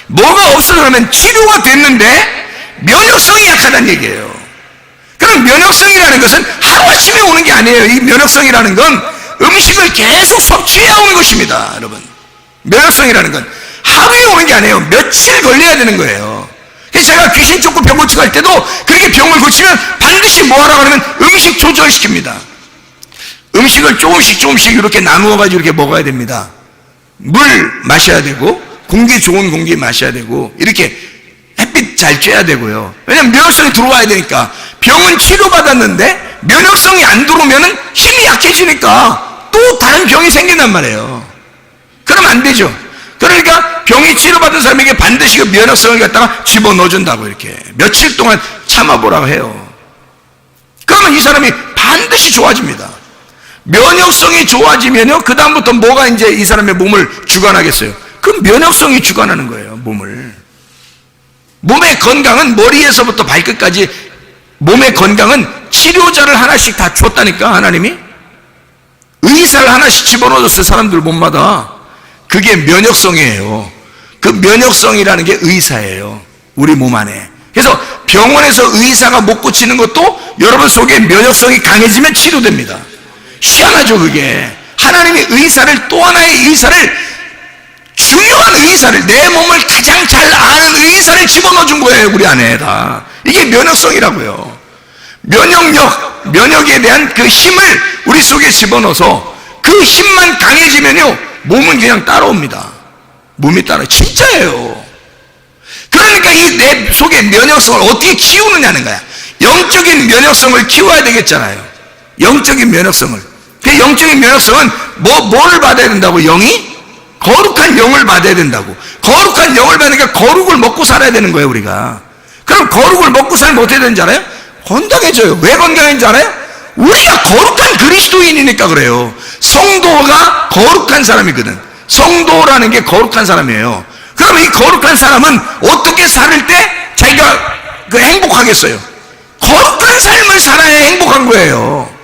뭐가 없어서면 치료가 됐는데 면역성이 약하다는 얘기예요. 그럼 면역성이라는 것은 하루아침에 오는 게 아니에요. 이 면역성이라는 건 음식을 계속 섭취해야 오는 것입니다. 여러분, 면역성이라는 건 하루에 오는 게 아니에요. 며칠 걸려야 되는 거예요. 그래서 제가 귀신 쫓고 병 고치고 할 때도 그렇게 병을 고치면 반드시 뭐 하라고 하면 음식 조절시킵니다. 음식을 조금씩 이렇게 나누어가지고 이렇게 먹어야 됩니다. 물 마셔야 되고, 공기 좋은 공기 마셔야 되고, 이렇게 햇빛 잘 쬐야 되고요. 왜냐면 면역성이 들어와야 되니까. 병은 치료받았는데 면역성이 안 들어오면 힘이 약해지니까 또 다른 병이 생긴단 말이에요. 그러면 안 되죠. 그러니까 병이 치료받은 사람에게 반드시 그 면역성을 갖다가 집어넣어준다고 이렇게 며칠 동안 참아보라고 해요. 그러면 이 사람이 반드시 좋아집니다. 면역성이 좋아지면요, 그 다음부터 뭐가 이제 이 사람의 몸을 주관하겠어요? 그 면역성이 주관하는 거예요, 몸을. 몸의 건강은 머리에서부터 발끝까지 몸의 건강은 치료자를 하나씩 다 줬다니까, 하나님이. 의사를 하나씩 집어넣어줬어요, 사람들 몸마다. 그게 면역성이에요. 그 면역성이라는 게 의사예요, 우리 몸 안에. 그래서 병원에서 의사가 못 고치는 것도 여러분 속에 면역성이 강해지면 치료됩니다. 희한하죠, 그게. 하나님이 의사를, 또 하나의 의사를, 중요한 의사를, 내 몸을 가장 잘 아는 의사를 집어넣어준 거예요, 우리 안에다. 이게 면역성이라고요. 면역에 대한 그 힘을 우리 속에 집어넣어서 그 힘만 강해지면요, 몸은 그냥 따라옵니다. 몸이 따라. 진짜예요. 그러니까 이 내 속의 면역성을 어떻게 키우느냐는 거야. 영적인 면역성을 키워야 되겠잖아요. 영적인 면역성을. 그 영적인 면역성은 뭐를 받아야 된다고? 영이? 거룩한 영을 받아야 된다고. 거룩한 영을 받으니까 거룩을 먹고 살아야 되는 거예요, 우리가. 그럼 거룩을 먹고 살면 어떻게 되는지 알아요? 건강해져요. 왜 건강해진지 알아요? 우리가 거룩한 그리스도인이니까 그래요. 성도가 거룩한 사람이거든. 성도라는 게 거룩한 사람이에요. 그럼 이 거룩한 사람은 어떻게 살 때 자기가 행복하겠어요? 거룩한 삶을 살아야 행복한 거예요.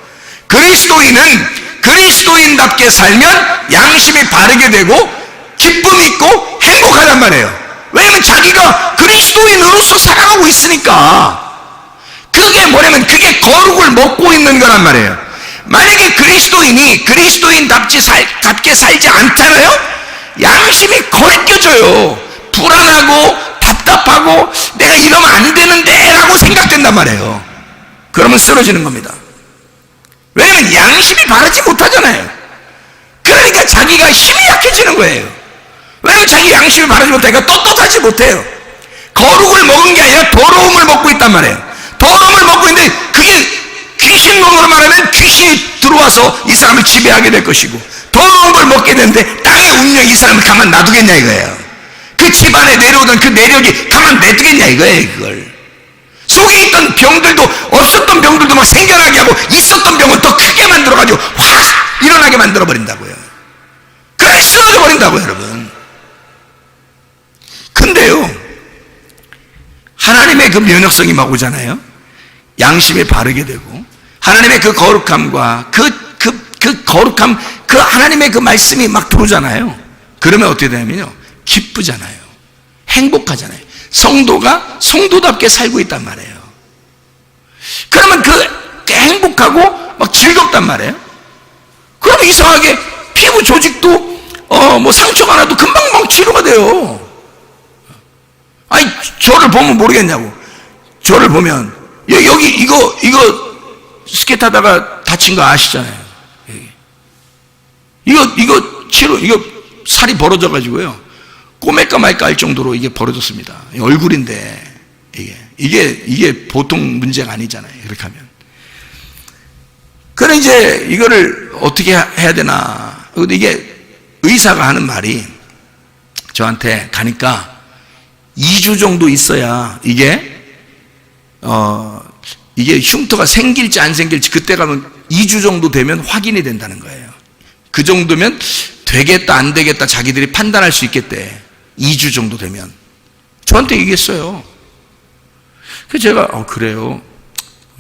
그리스도인은 그리스도인답게 살면 양심이 바르게 되고 기쁨이 있고 행복하단 말이에요. 왜냐면 자기가 그리스도인으로서 살아가고 있으니까. 그게 뭐냐면 그게 거룩을 먹고 있는 거란 말이에요. 만약에 그리스도인이 그리스도인답게 살지 않잖아요? 양심이 거리껴져요. 불안하고 답답하고 내가 이러면 안 되는데 라고 생각된단 말이에요. 그러면 쓰러지는 겁니다. 왜냐면 양심이 바르지 못하잖아요. 그러니까 자기가 힘이 약해지는 거예요. 왜냐면 자기 양심이 바르지 못하니까 떳떳하지 못해요. 거룩을 먹은 게 아니라 더러움을 먹고 있단 말이에요. 더러움을 먹고 있는데 그게 귀신론으로 말하면 귀신이 들어와서 이 사람을 지배하게 될 것이고, 더러움을 먹게 되는데 땅의 운명이 이 사람을 가만 놔두겠냐 이거예요. 그 집안에 내려오던 그 내력이 가만 놔두겠냐 이거예요. 그걸 속에 있던 병들도, 없었던 병들도 막 생겨나게 하고 있었던 병은 더 크게 만들어가지고 확 일어나게 만들어버린다고요. 그래 쓰러져 버린다고요, 여러분. 근데요, 하나님의 그 면역성이 막 오잖아요. 양심이 바르게 되고 하나님의 그 거룩함과 그 거룩함, 그 하나님의 그 말씀이 막 들어오잖아요. 그러면 어떻게 되냐면요, 기쁘잖아요. 행복하잖아요. 성도가 성도답게 살고 있단 말이에요. 그러면 그 행복하고 막 즐겁단 말이에요. 그러면 이상하게 피부 조직도 뭐 상처가 나도 금방 막 치료가 돼요. 아니, 저를 보면 모르겠냐고. 저를 보면 여기 이거 스케이트 하다가 다친 거 아시잖아요. 이거 살이 벌어져 가지고요, 꼬맬까 말까 할 정도로 이게 벌어졌습니다. 얼굴인데 이게 보통 문제가 아니잖아요, 이렇게 하면. 그래 이제 이거를 어떻게 해야 되나. 근데 이게 의사가 하는 말이, 저한테 가니까 2주 정도 있어야 이게 흉터가 생길지 안 생길지, 그때 가면 2주 정도 되면 확인이 된다는 거예요. 그 정도면 되겠다 안 되겠다 자기들이 판단할 수 있겠대. 2주 정도 되면. 저한테 얘기했어요. 그래서 제가 그래요,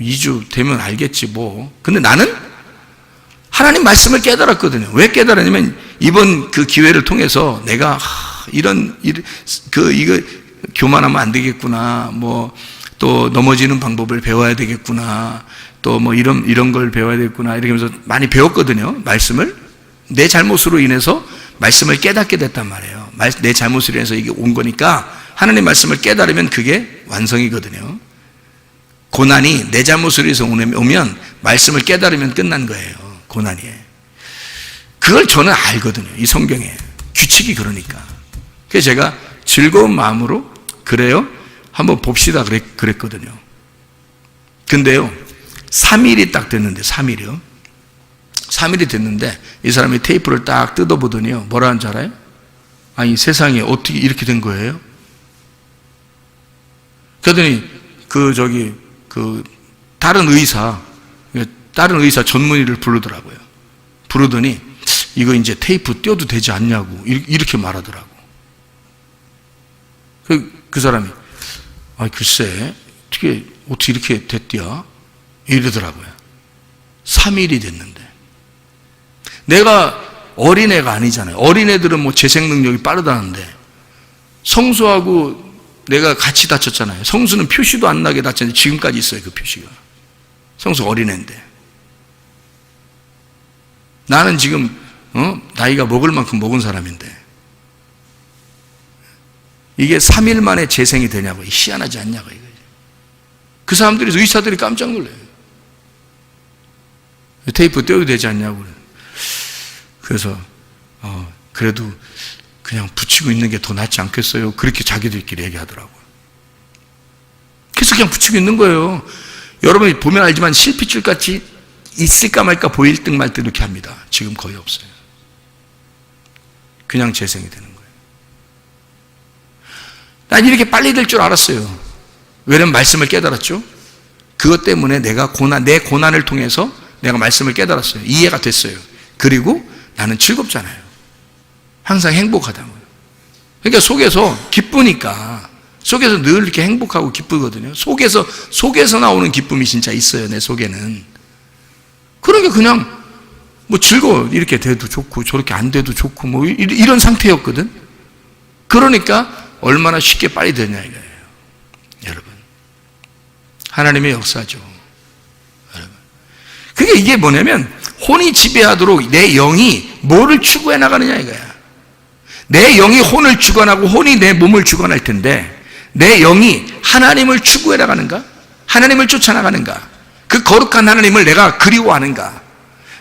2주 되면 알겠지 뭐. 근데 나는 하나님 말씀을 깨달았거든요. 왜 깨달았냐면, 이번 그 기회를 통해서 내가 이거 교만하면 안 되겠구나, 뭐 또 넘어지는 방법을 배워야 되겠구나, 또 뭐 이런 걸 배워야 되겠구나, 이렇게 하면서 많이 배웠거든요. 말씀을. 내 잘못으로 인해서 말씀을 깨닫게 됐단 말이에요. 내 잘못으로 인해서 이게 온 거니까 하나님 말씀을 깨달으면 그게 완성이거든요. 고난이 내 잘못으로 인해서 오면 말씀을 깨달으면 끝난 거예요, 고난이. 그걸 저는 알거든요, 이 성경에 규칙이. 그러니까 그래서 제가 즐거운 마음으로 그래요, 한번 봅시다 그랬거든요. 근데요, 3일이 딱 됐는데, 3일이요. 3일이 됐는데, 이 사람이 테이프를 딱 뜯어보더니요, 뭐라 하는지 알아요? 아니, 세상에 어떻게 이렇게 된 거예요? 그러더니, 다른 의사 전문의를 부르더라고요. 부르더니, 이거 이제 테이프 떼어도 되지 않냐고, 이렇게 말하더라고. 그 사람이, 글쎄, 어떻게 이렇게 됐디야? 이러더라고요. 3일이 됐는데. 내가 어린애가 아니잖아요. 어린애들은 뭐 재생 능력이 빠르다는데, 성수하고 내가 같이 다쳤잖아요. 성수는 표시도 안 나게 다쳤는데, 지금까지 있어요, 그 표시가. 성수 어린애인데. 나는 지금, 나이가 먹을 만큼 먹은 사람인데, 이게 3일 만에 재생이 되냐고, 희한하지 않냐고, 이거지. 그 사람들이, 의사들이 깜짝 놀라요. 테이프 떼어도 되지 않냐고. 그래서, 그래도 그냥 붙이고 있는 게 더 낫지 않겠어요? 그렇게 자기들끼리 얘기하더라고요. 그래서 그냥 붙이고 있는 거예요. 여러분이 보면 알지만 실핏줄 같이 있을까 말까 보일 듯 말 듯 이렇게 합니다. 지금 거의 없어요. 그냥 재생이 되는 거예요. 난 이렇게 빨리 될 줄 알았어요. 왜냐면 말씀을 깨달았죠. 그것 때문에 내 고난을 통해서 내가 말씀을 깨달았어요. 이해가 됐어요. 그리고 나는 즐겁잖아요. 항상 행복하다고요. 그러니까 속에서 기쁘니까, 속에서 늘 이렇게 행복하고 기쁘거든요. 속에서 나오는 기쁨이 진짜 있어요, 내 속에는. 그러니까 그냥 뭐 즐거워. 이렇게 돼도 좋고 저렇게 안 돼도 좋고 뭐 이런 상태였거든. 그러니까 얼마나 쉽게 빨리 되냐 이거예요. 여러분, 하나님의 역사죠. 여러분, 그게 이게 뭐냐면 혼이 지배하도록 내 영이 뭐를 추구해 나가느냐 이거야. 내 영이 혼을 주관하고 혼이 내 몸을 주관할 텐데, 내 영이 하나님을 추구해 나가는가? 하나님을 쫓아나가는가? 그 거룩한 하나님을 내가 그리워하는가?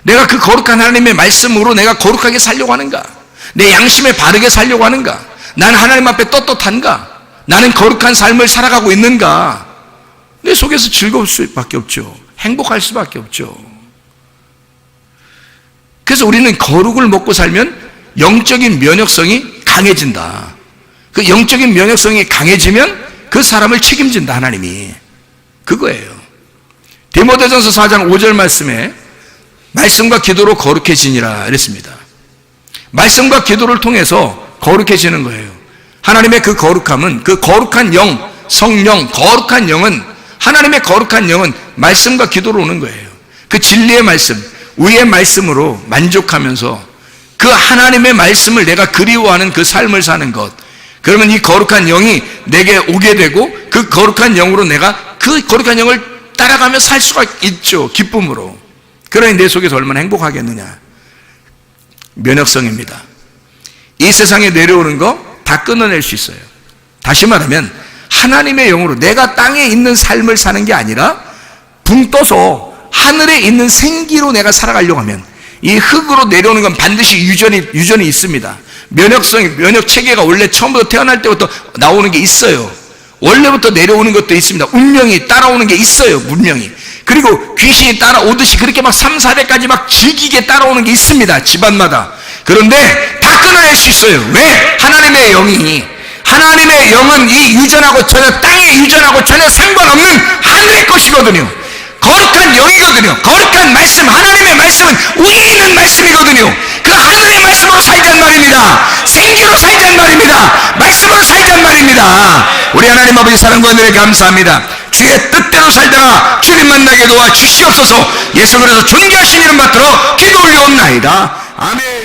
내가 그 거룩한 하나님의 말씀으로 내가 거룩하게 살려고 하는가? 내 양심에 바르게 살려고 하는가? 나는 하나님 앞에 떳떳한가? 나는 거룩한 삶을 살아가고 있는가? 내 속에서 즐거울 수밖에 없죠. 행복할 수밖에 없죠. 그래서 우리는 거룩을 먹고 살면 영적인 면역성이 강해진다. 그 영적인 면역성이 강해지면 그 사람을 책임진다, 하나님이. 그거예요. 디모데전서 4장 5절 말씀에 말씀과 기도로 거룩해지니라 이랬습니다. 말씀과 기도를 통해서 거룩해지는 거예요. 하나님의 그 거룩함은, 그 거룩한 영, 성령, 거룩한 영은, 하나님의 거룩한 영은 말씀과 기도로 오는 거예요. 그 진리의 말씀, 의의 말씀으로 만족하면서 그 하나님의 말씀을 내가 그리워하는 그 삶을 사는 것, 그러면 이 거룩한 영이 내게 오게 되고, 그 거룩한 영으로 내가 그 거룩한 영을 따라가며 살 수가 있죠. 기쁨으로. 그러니 내 속에서 얼마나 행복하겠느냐. 면역성입니다. 이 세상에 내려오는 거 다 끊어낼 수 있어요. 다시 말하면 하나님의 영으로 내가 땅에 있는 삶을 사는 게 아니라 붕 떠서 하늘에 있는 생기로 내가 살아가려고 하면, 이 흙으로 내려오는 건 반드시 유전이 있습니다. 면역 체계가 원래 처음부터 태어날 때부터 나오는 게 있어요. 원래부터 내려오는 것도 있습니다. 운명이 따라오는 게 있어요, 문명이. 그리고 귀신이 따라오듯이 그렇게 막 3, 4대까지 막 질기게 따라오는 게 있습니다, 집안마다. 그런데 다 끊어낼 수 있어요. 왜? 하나님의 영은 이 유전하고 전혀, 땅의 유전하고 전혀 상관없는 하늘의 것이거든요. 거룩한 영이거든요. 거룩한 말씀, 하나님의 말씀은 위에 있는 말씀이거든요. 그 하늘의 말씀으로 살잔 말입니다. 생기로 살잔 말입니다. 말씀으로 살잔 말입니다. 우리 하나님 아버지 사랑과 은혜에 감사합니다. 주의 뜻대로 살다가 주님 만나게 도와 주시옵소서. 예수 그리스도 존귀하신 이름 받들어 기도 올려옵나이다. 아멘.